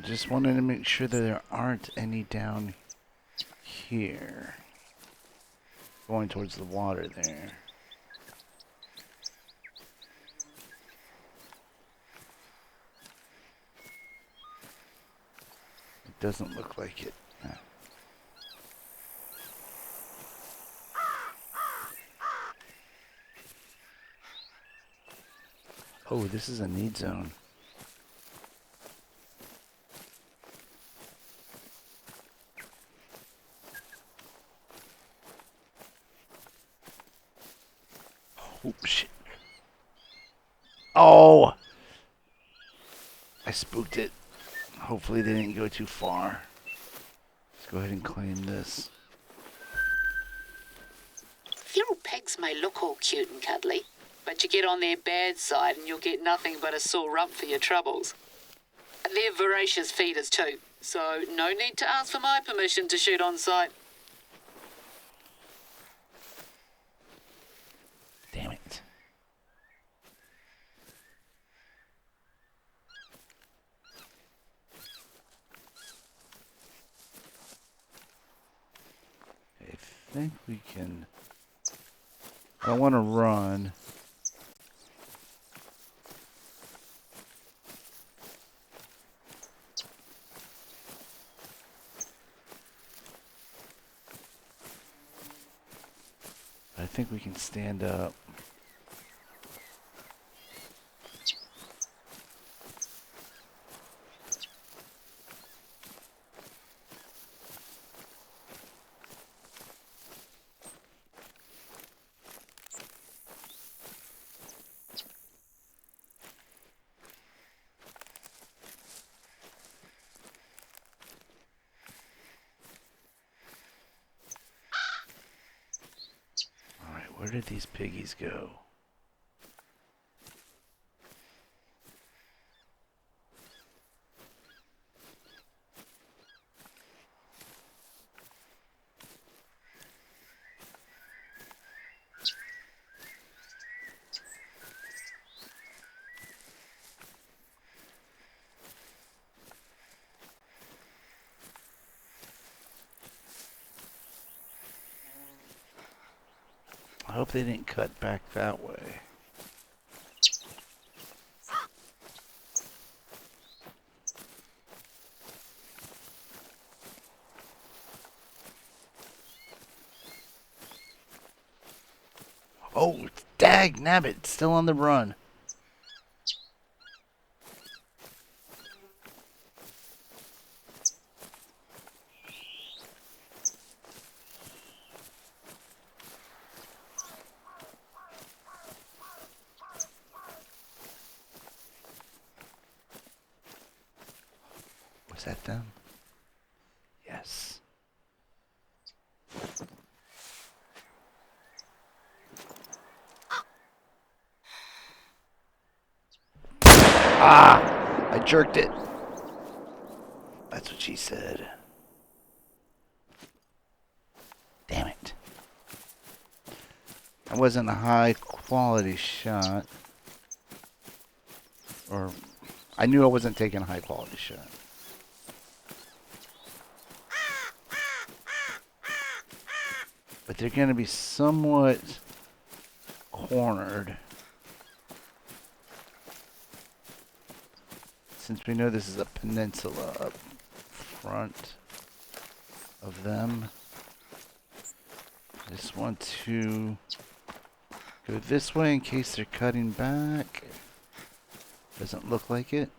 Just wanted to make sure that there aren't any down here. Going towards the water there. It doesn't look like it. Oh, this is a need zone. Oh, shit. Oh! I spooked it. Hopefully they didn't go too far. Let's go ahead and claim this. Feral pegs may look all cute and cuddly, but you get on their bad side and you'll get nothing but a sore rump for your troubles. They're voracious feeders too, so no need to ask for my permission to shoot on sight. Damn it. I think we can... I want to run. I think we can stand up. Where did these piggies go? I hope they didn't cut back that way. Oh, dag nabbit, it's still on the run. Was that them? Yes. Ah! I jerked it. That's what she said. Damn it. That wasn't a high quality shot. Or, I knew I wasn't taking a high quality shot. But they're going to be somewhat cornered. Since we know this is a peninsula up front of them. I just want to go this way in case they're cutting back. Doesn't look like it.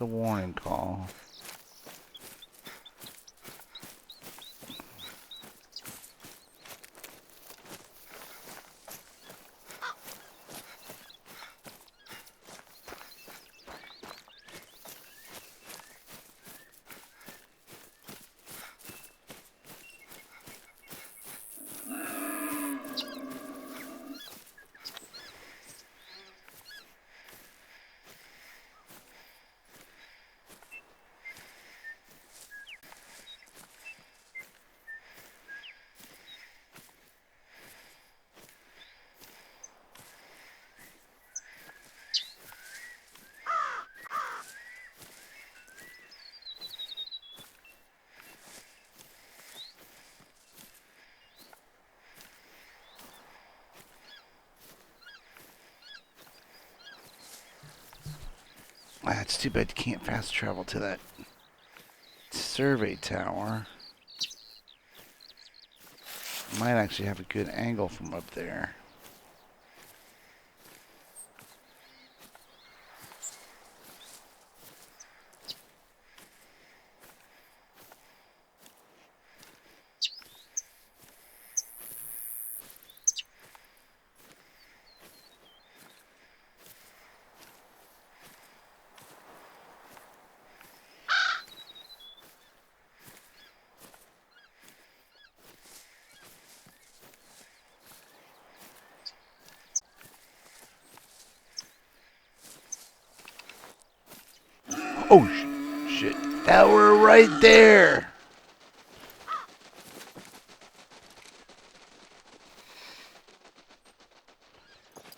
That's a warning call. Ah, it's too bad you can't fast travel to that survey tower. Might actually have a good angle from up there. Oh, shit. Tower right there.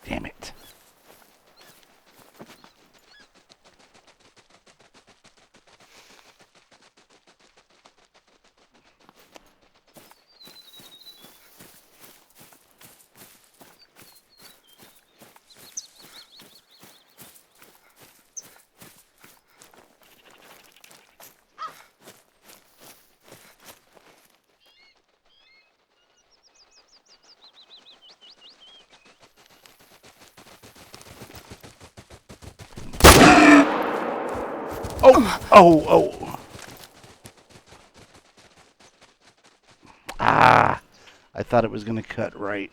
Damn it. Oh. Ah. I thought it was going to cut right.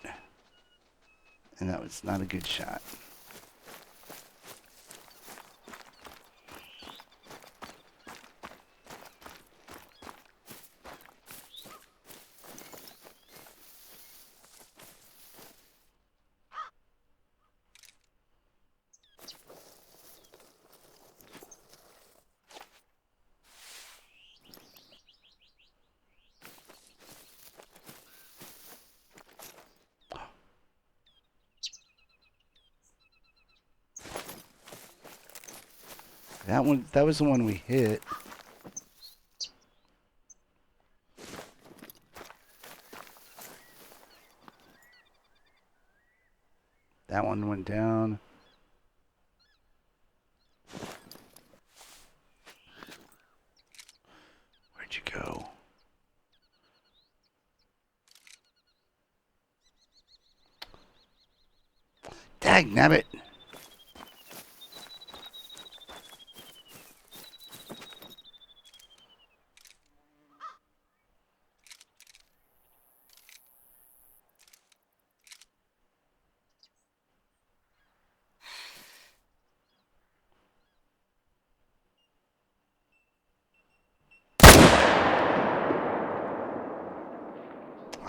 And that was not a good shot. That was the one we hit. That one went down. Where'd you go? Dagnabbit.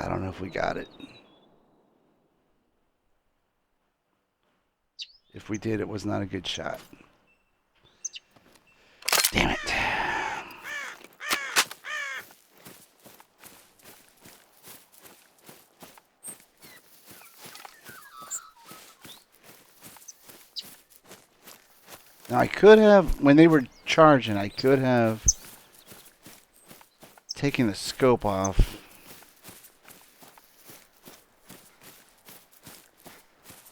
I don't know if we got it. If we did, it was not a good shot. Damn it. Now I could have, when they were charging, I could have taken the scope off.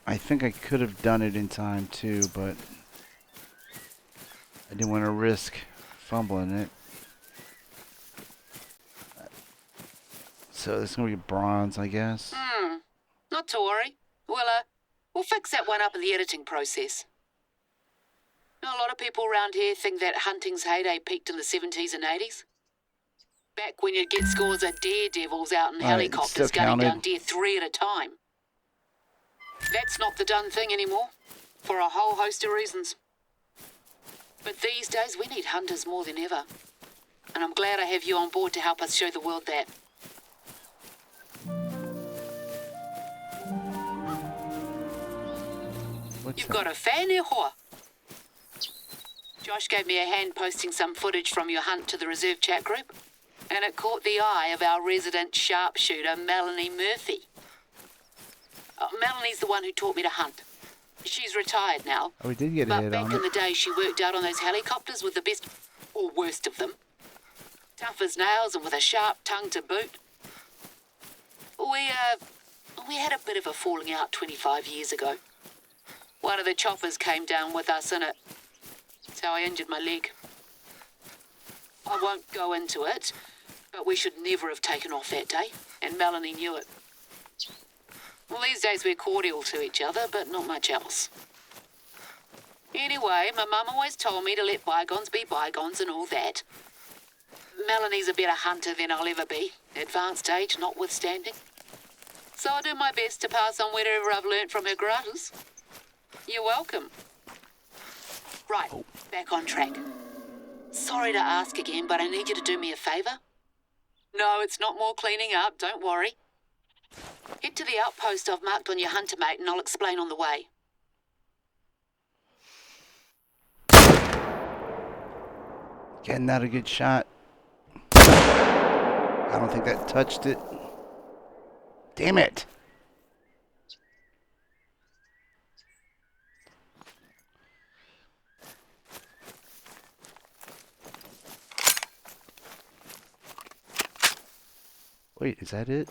I think I could have done it in time too, but I didn't want to risk fumbling it. So this is going to be bronze, I guess. Not to worry. We'll fix that one up in the editing process. Now, a lot of people around here think that hunting's heyday peaked in the 70s and 80s. Back when you'd get scores of daredevils out in Alright, it's still helicopters gunning down counted. deer 3 at a time. That's not the done thing anymore, for a whole host of reasons. But these days, we need hunters more than ever. And I'm glad I have you on board to help us show the world that. What's You've that? got a fan here, Hoa. Josh gave me a hand posting some footage from your hunt to the reserve chat group, and it caught the eye of our resident sharpshooter, Melanie Murphy. Melanie's the one who taught me to hunt. She's retired now, Oh, we did get a but hit back on in it. the day she worked out on those helicopters with the best, or worst of them. Tough as nails and with a sharp tongue to boot. We had a bit of a falling out 25 years ago. One of the choppers came down with us in it, so I injured my leg. I won't go into it, but we should never have taken off that day, and Melanie knew it. Well, these days we're cordial to each other, but not much else. Anyway, my mum always told me to let bygones be bygones and all that. Melanie's a better hunter than I'll ever be, advanced age notwithstanding. So I'll do my best to pass on whatever I've learnt from her gratis. You're welcome. Right, back on track. Sorry to ask again, but I need you to do me a favour. No, it's not more cleaning up, don't worry. Head to the outpost I've marked on your hunter mate and I'll explain on the way. Again, not a good shot. I don't think that touched it. Damn it. Wait, is that it?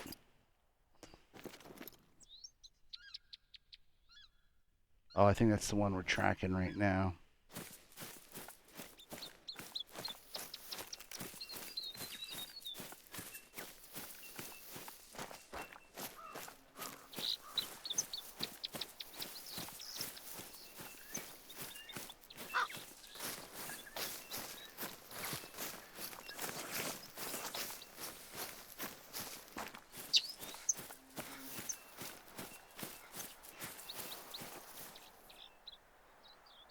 Oh, I think that's the one we're tracking right now.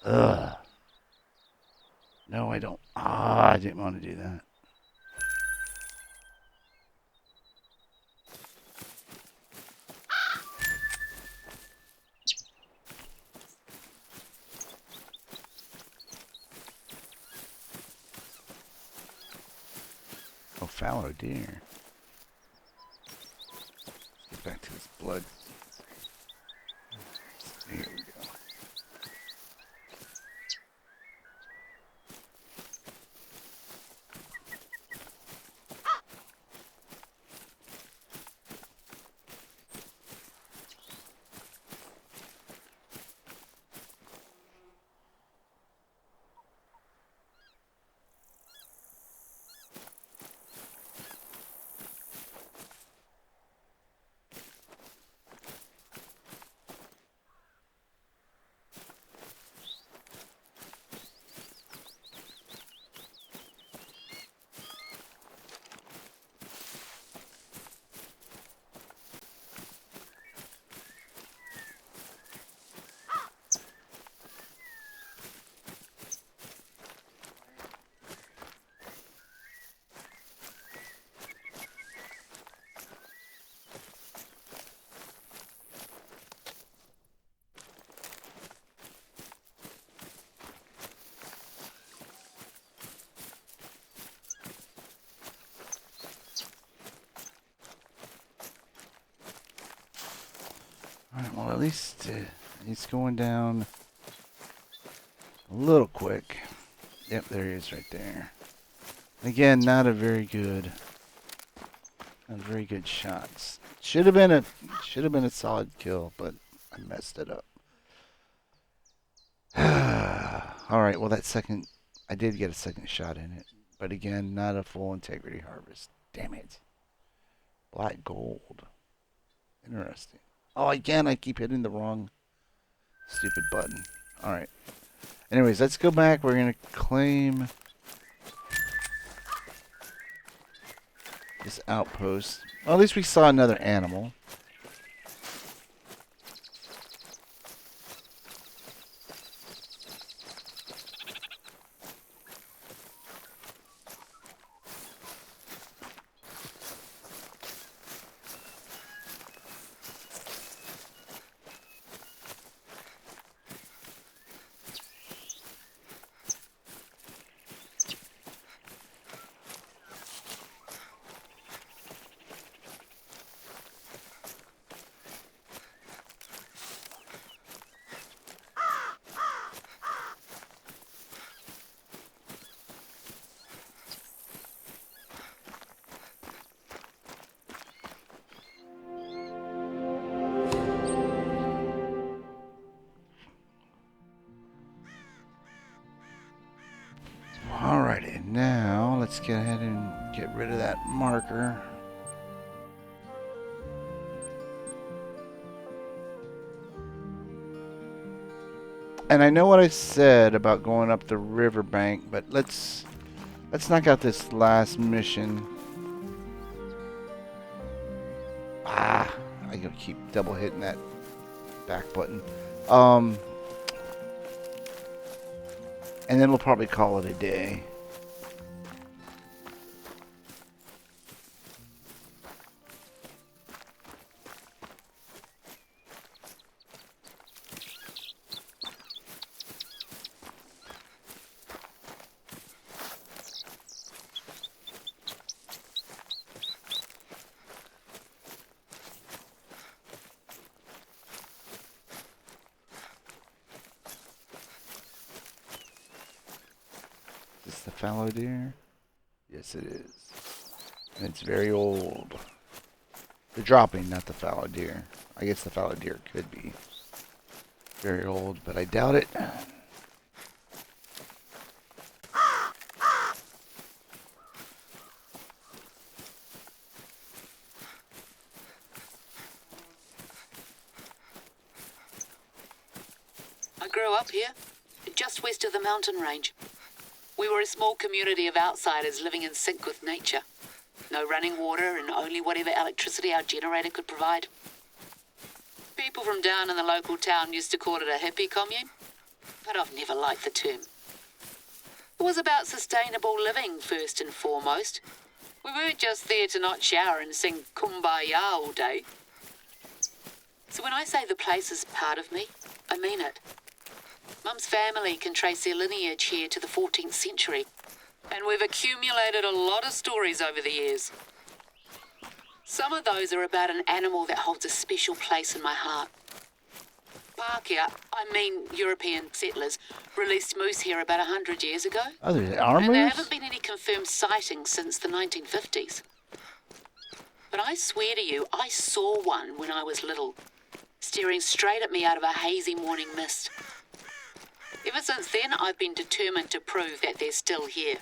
Ugh. No, I don't. Ah, I didn't want to do that. Oh, fallow deer. Let's get back to this blood. Here we go. Alright, well, at least he's going down a little quick. Yep, there he is right there. Again, not a very good shots. Should have been a solid kill, but I messed it up. Alright, well, that second, I did get a second shot in it. But again, not a full integrity harvest. Damn it. Black gold. Interesting. Oh, again, I keep hitting the wrong stupid button. Alright. Anyways, let's go back. We're going to claim this outpost. Well, at least we saw another animal. Alrighty, now let's get ahead and get rid of that marker. And I know what I said about going up the riverbank, but let's knock out this last mission. I gotta keep double hitting that back button. And then we'll probably call it a day. Is this the fallow deer? Yes, it is. And it's very old. The dropping, not the fallow deer. I guess the fallow deer could be very old, but I doubt it. I grew up here, just west of the mountain range. We were a small community of outsiders living in sync with nature. No running water and only whatever electricity our generator could provide. People from down in the local town used to call it a hippie commune, but I've never liked the term. It was about sustainable living first and foremost. We weren't just there to not shower and sing Kumbaya all day. So when I say the place is part of me, I mean it. Mum's family can trace their lineage here to the 14th century, and we've accumulated a lot of stories over the years. Some of those are about an animal that holds a special place in my heart. Pākehā, I mean European settlers, released moose here about 100 years ago. Oh, there's armors? And there haven't been any confirmed sightings since the 1950s. But I swear to you, I saw one when I was little, staring straight at me out of a hazy morning mist. Ever since then, I've been determined to prove that they're still here.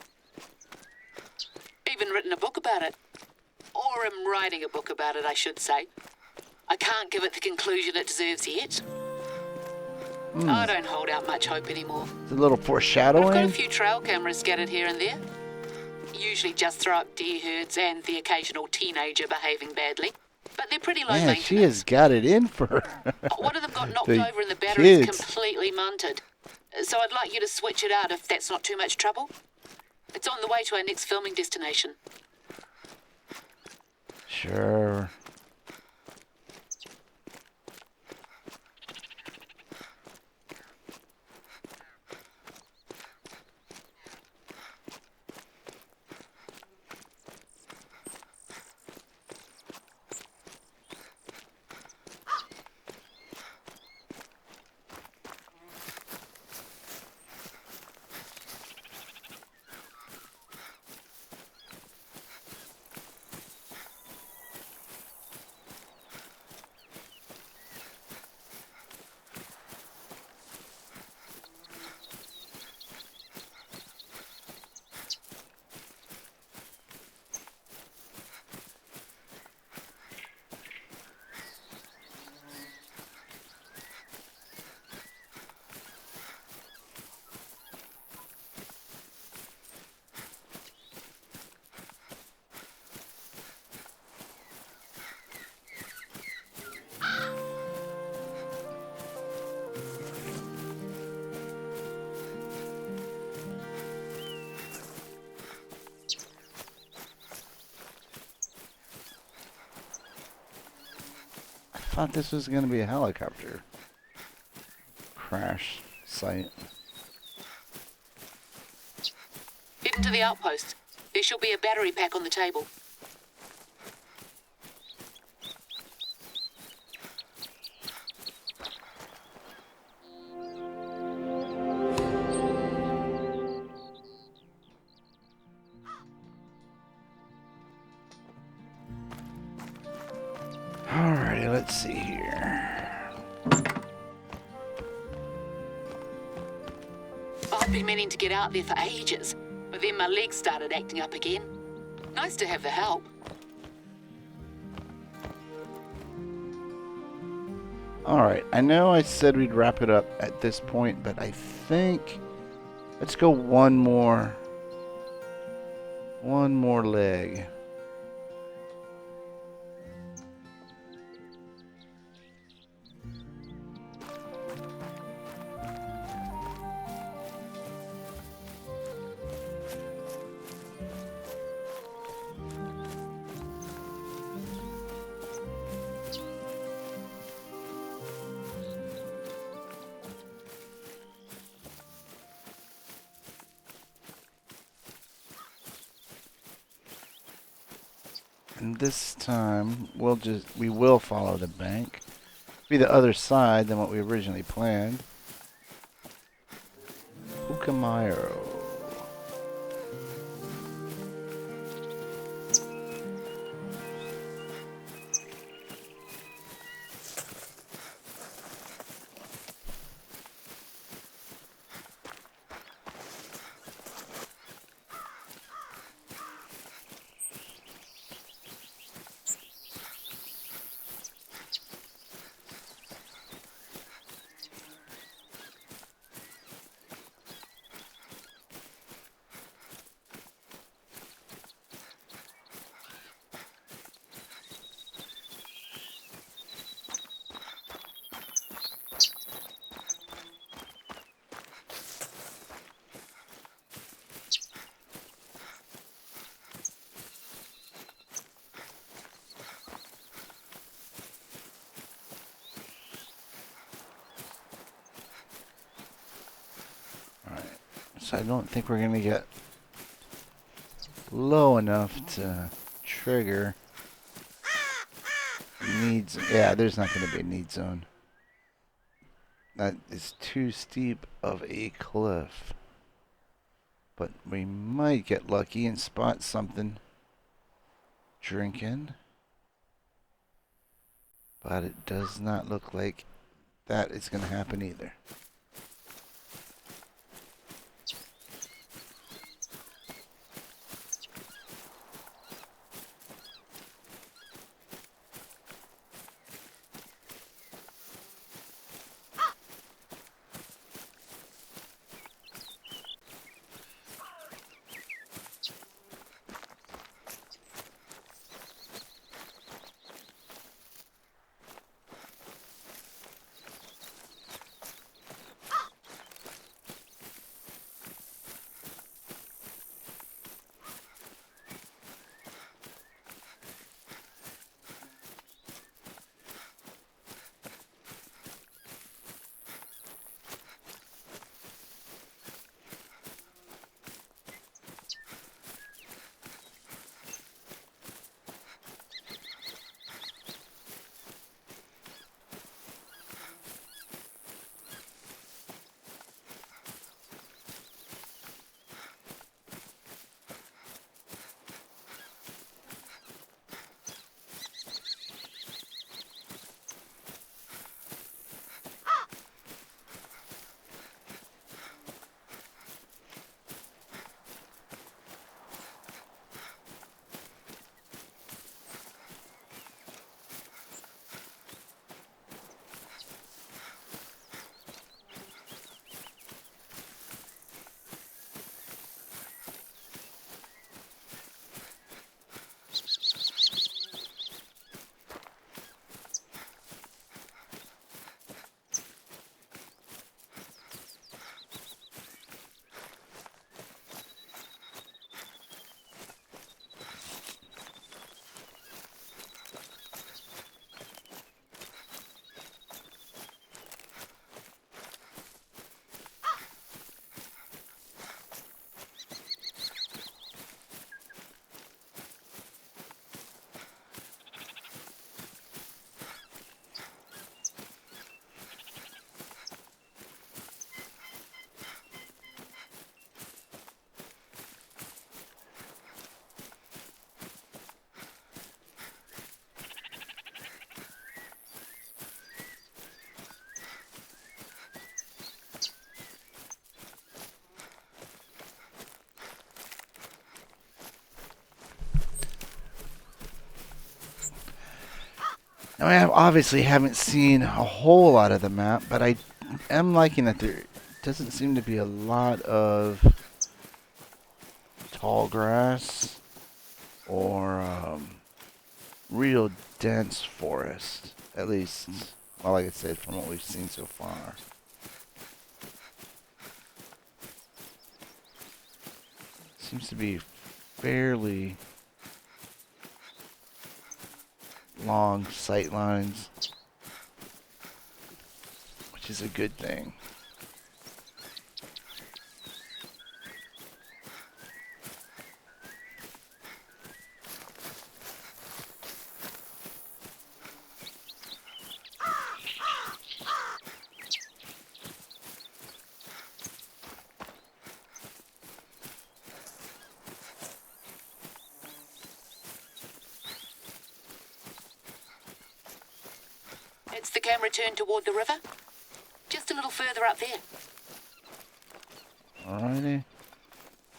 Even written a book about it. Or am writing a book about it, I should say. I can't give it the conclusion it deserves yet. I don't hold out much hope anymore. It's a little foreshadowing. I've got a few trail cameras scattered here and there. Usually just throw up deer herds and the occasional teenager behaving badly. But they're pretty low maintenance. She has got it in for her. One of them got knocked The over and the battery's kids. completely munted. So I'd like you to switch it out if that's not too much trouble. It's on the way to our next filming destination. Sure. thought this was going to be a helicopter crash site. Heading to the outpost. There should be a battery pack on the table. Alrighty, let's see here. I've been meaning to get out there for ages, but then my legs started acting up again. Nice to have the help. Alright, I know I said we'd wrap it up at this point, but I think let's go one more leg. And this time we will follow the bank. Be the other side than what we originally planned. Ukamayro. So I don't think we're going to get low enough to trigger needs. Yeah, there's not going to be a need zone. That is too steep of a cliff. But we might get lucky and spot something drinking. But it does not look like that is going to happen either. I mean, I obviously haven't seen a whole lot of the map, but I am liking that there doesn't seem to be a lot of tall grass or real dense forest. At least, well, like I said, from what we've seen so far. Seems to be fairly long sight lines, which is a good thing. It's the camera turned toward the river. Just a little further up there. Alrighty.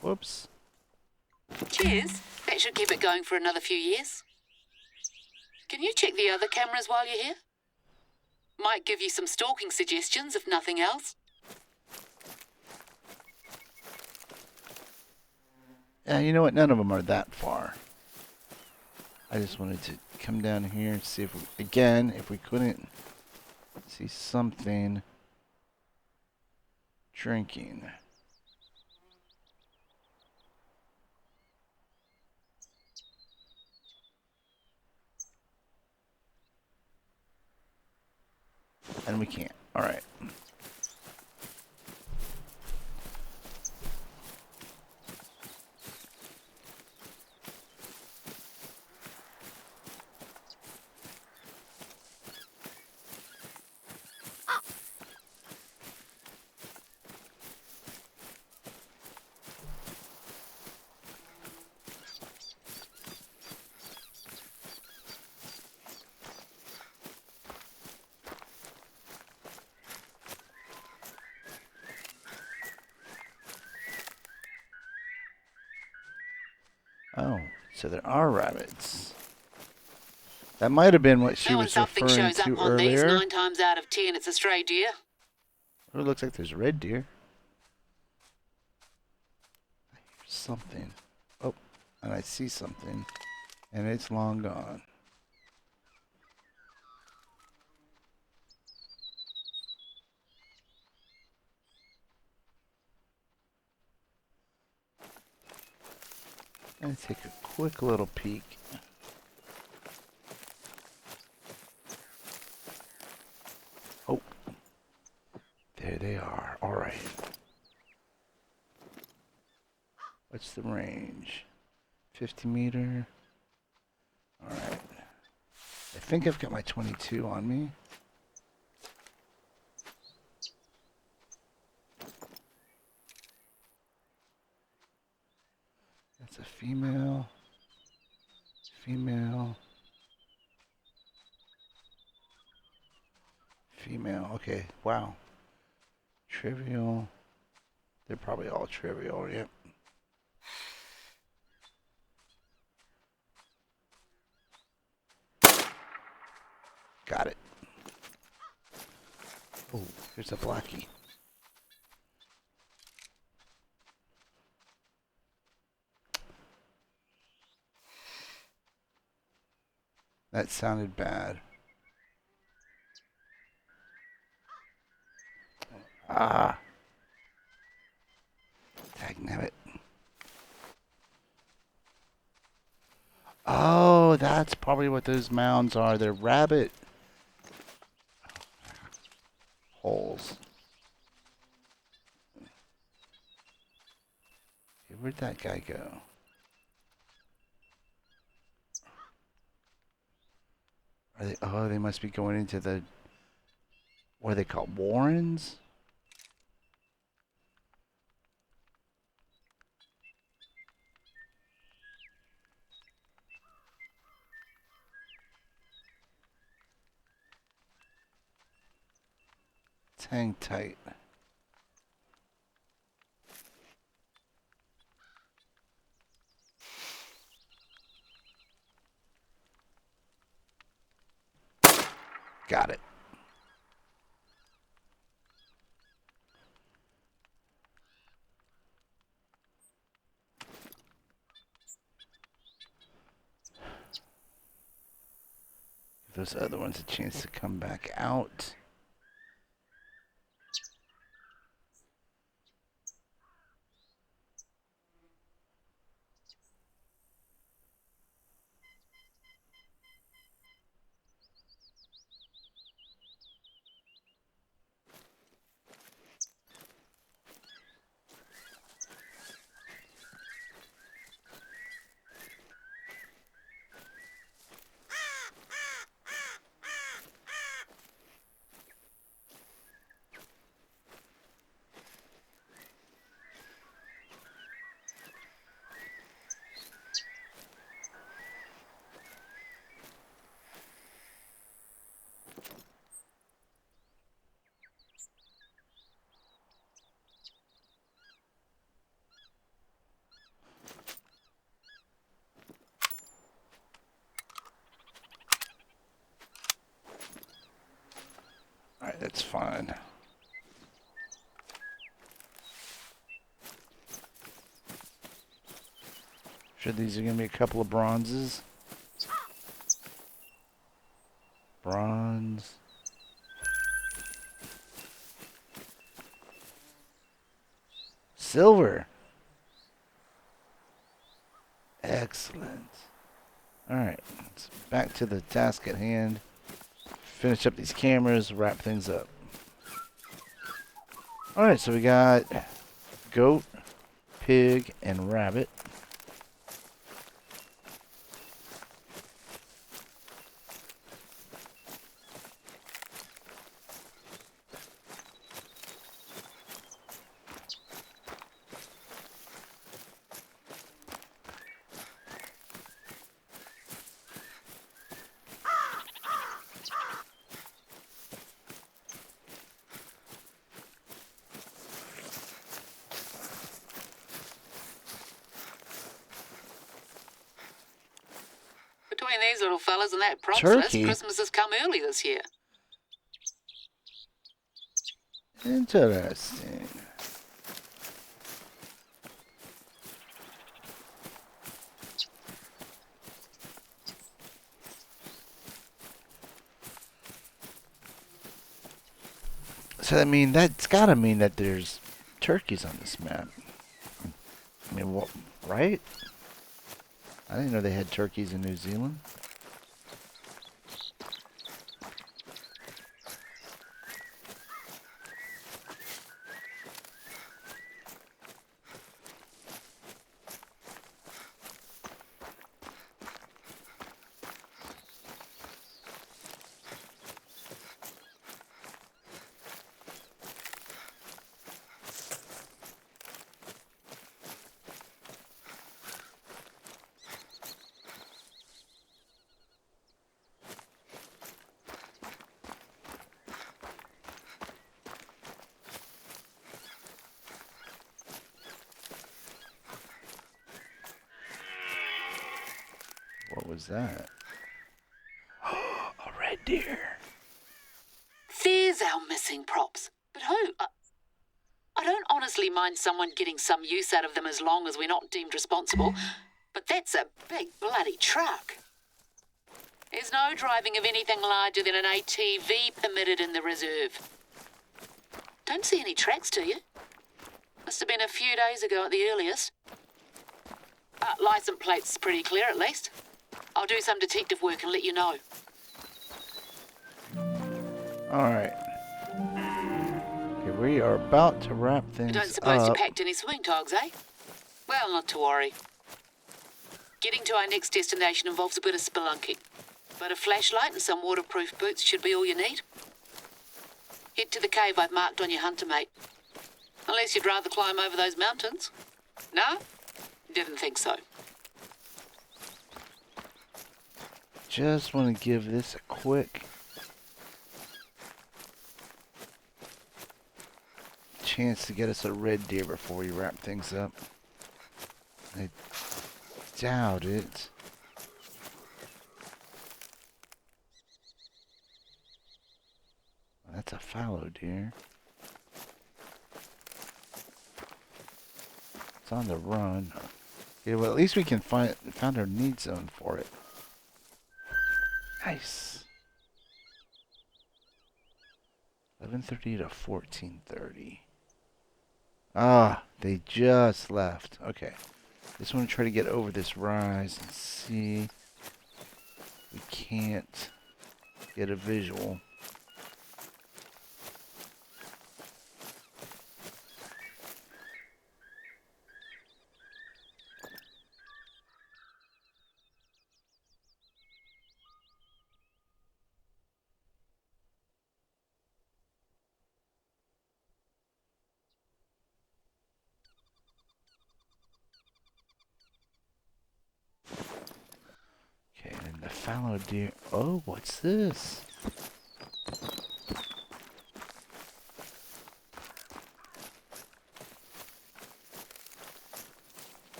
Whoops. Cheers. That should keep it going for another few years. Can you check the other cameras while you're here? Might give you some stalking suggestions, if nothing else. Yeah, you know what? None of them are that far. I just wanted to come down here and see if we, again, if we couldn't see something drinking. And we can't. All right. Oh, so there are rabbits. That might have been what she Now when was something referring shows up to on these, earlier. 9 times out of 10 it's a stray deer. Oh, it looks like there's red deer. I hear something. Oh, and I see something. And it's long gone. Gonna take a quick little peek. Oh, there they are. All right. What's the range? 50 meter. All right. I think I've got my 22 on me. That's a female. Female. Female. Okay. Wow. Trivial. They're probably all trivial. Yep. Got it. Oh, here's a blackie. That sounded bad. Ah. Dagnabbit. Oh, that's probably what those mounds are. They're rabbit holes. Hey, where'd that guy go? Are they? Oh, they must be going into the. What are they called? Warrens? Hang tight. Got it. Give those other ones a chance to come back out. Alright, that's fine. Sure these are going to be a couple of bronzes. Bronze. Silver. Excellent. Alright, let's back to the task at hand. Finish up these cameras, wrap things up. Alright, so we got goat, pig, and rabbit. Between these little fellas and that props Turkey? list, Christmas has come early this year. Interesting. So that's gotta mean that there's turkeys on this map. I mean, what, right? I didn't know they had turkeys in New Zealand. What was that? A red deer. There's our missing props. But who? I don't honestly mind someone getting some use out of them as long as we're not deemed responsible. But that's a big bloody truck. There's no driving of anything larger than an ATV permitted in the reserve. Don't see any tracks, do you? Must have been a few days ago at the earliest. License plate's pretty clear at least. I'll do some detective work and let you know. Alright. Okay, we are about to wrap things I don't suppose you up. packed any swing togs, eh? Well, not to worry. Getting to our next destination involves a bit of spelunking. But a flashlight and some waterproof boots should be all you need. Head to the cave I've marked on your hunter, mate. Unless you'd rather climb over those mountains. No? Didn't think so. Just want to give this a quick chance to get us a red deer before we wrap things up. I doubt it. fallow deer. It's on the run. Yeah, well, at least we can found our need zone for it. Nice. 11:30 to 14:30. Ah, they just left. Okay. Just want to try to get over this rise and see. We can't get a visual. Okay, and the fallow deer. Oh, what's this?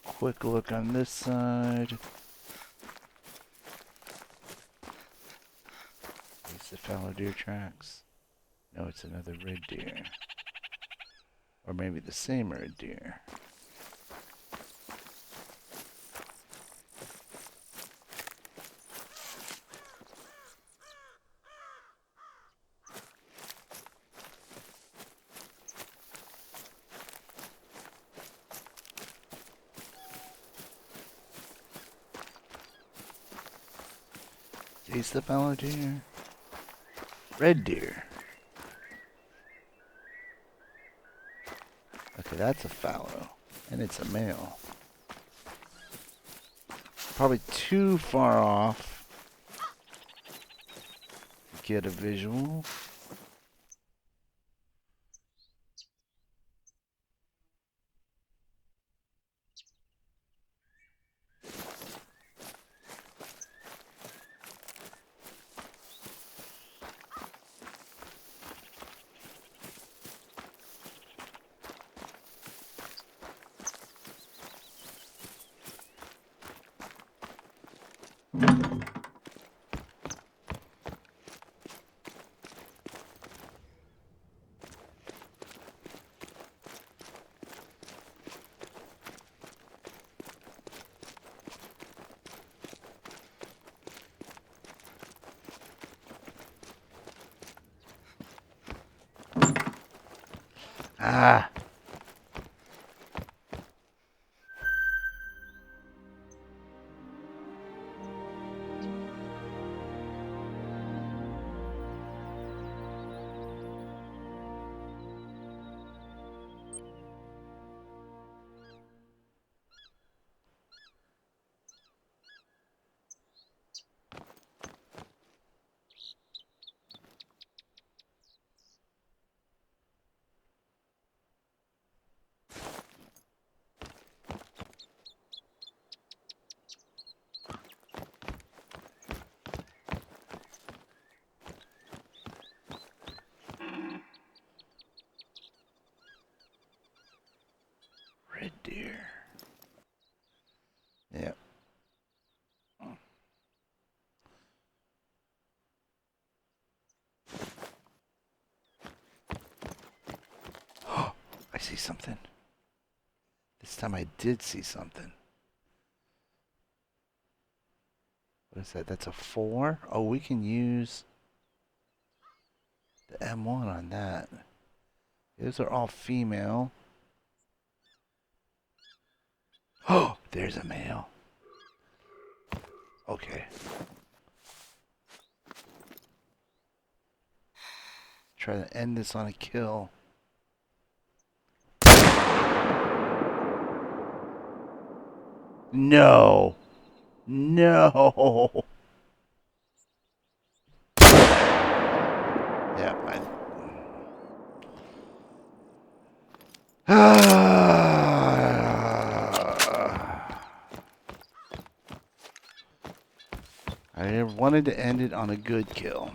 Quick look on this side. Is the fallow deer tracks? No, it's another red deer. Or maybe the same red deer. Is the fallow deer? Red deer. Okay, that's a fallow. And it's a male. Probably too far off to get a visual. Ah! Red deer. Yep. Oh, I see something. This time I did see something. What is that? That's a 4? Oh, we can use the M1 on that. Those are all female. Oh, there's a male. Okay. Try to end this on a kill. No. No. Yeah, I wanted to end it on a good kill.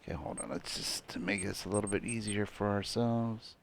Okay, hold on. Let's just to make this a little bit easier for ourselves.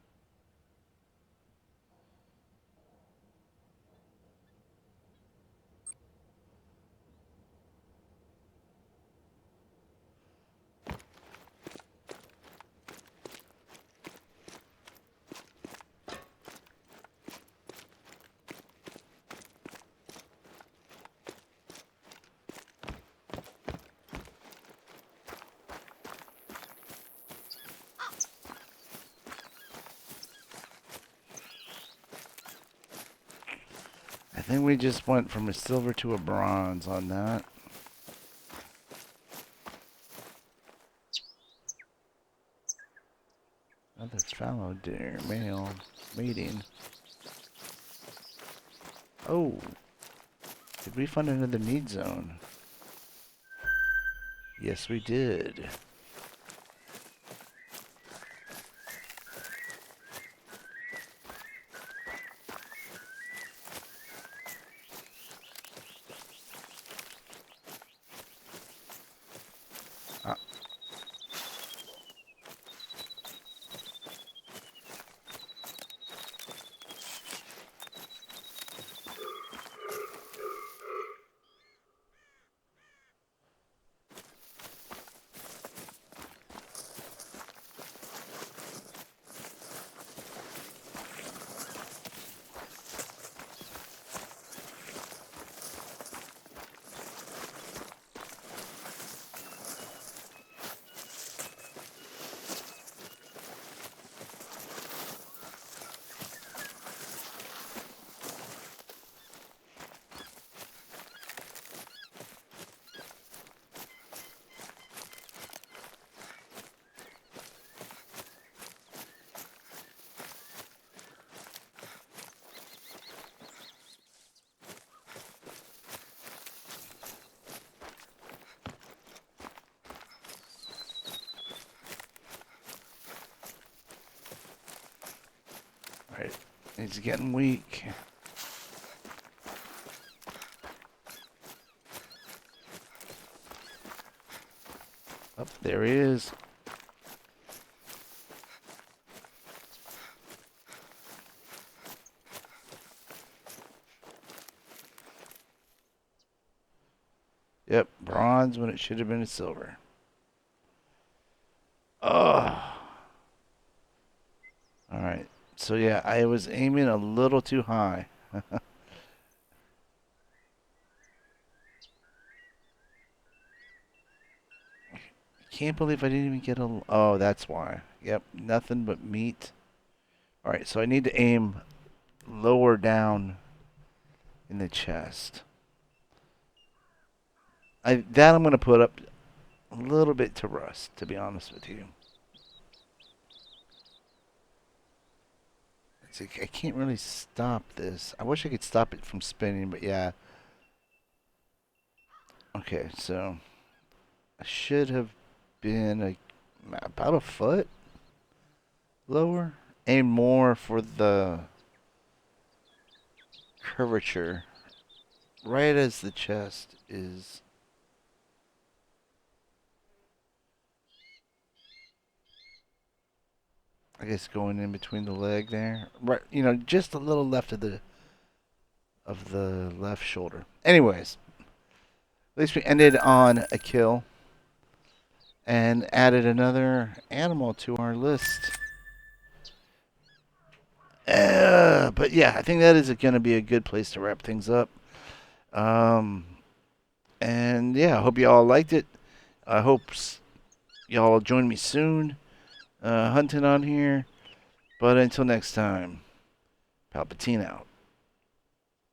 think we just went from a silver to a bronze on that. Another fallow deer male mating. Oh, did we find another need zone? Yes, we did. Ah. Alright, he's getting weak. Up there he is. Yep, bronze when it should have been a silver. Oh. Alright, so yeah, I was aiming a little too high. Can't believe I didn't even get a... Oh, that's why. Yep, nothing but meat. Alright, so I need to aim lower down in the chest. That I'm going to put up a little bit to rust, to be honest with you. It's like, I can't really stop this. I wish I could stop it from spinning, but yeah. Okay, so I should have been about a foot lower. Aim more for the curvature. Right as the chest is. I guess going in between the leg there. Right, you know, just a little left of the left shoulder. Anyways, at least we ended on a kill and added another animal to our list. But yeah, I think that is going to be a good place to wrap things up. And yeah, I hope you all liked it. I hope y'all join me soon hunting on here. But until next time, PalpyTeen out.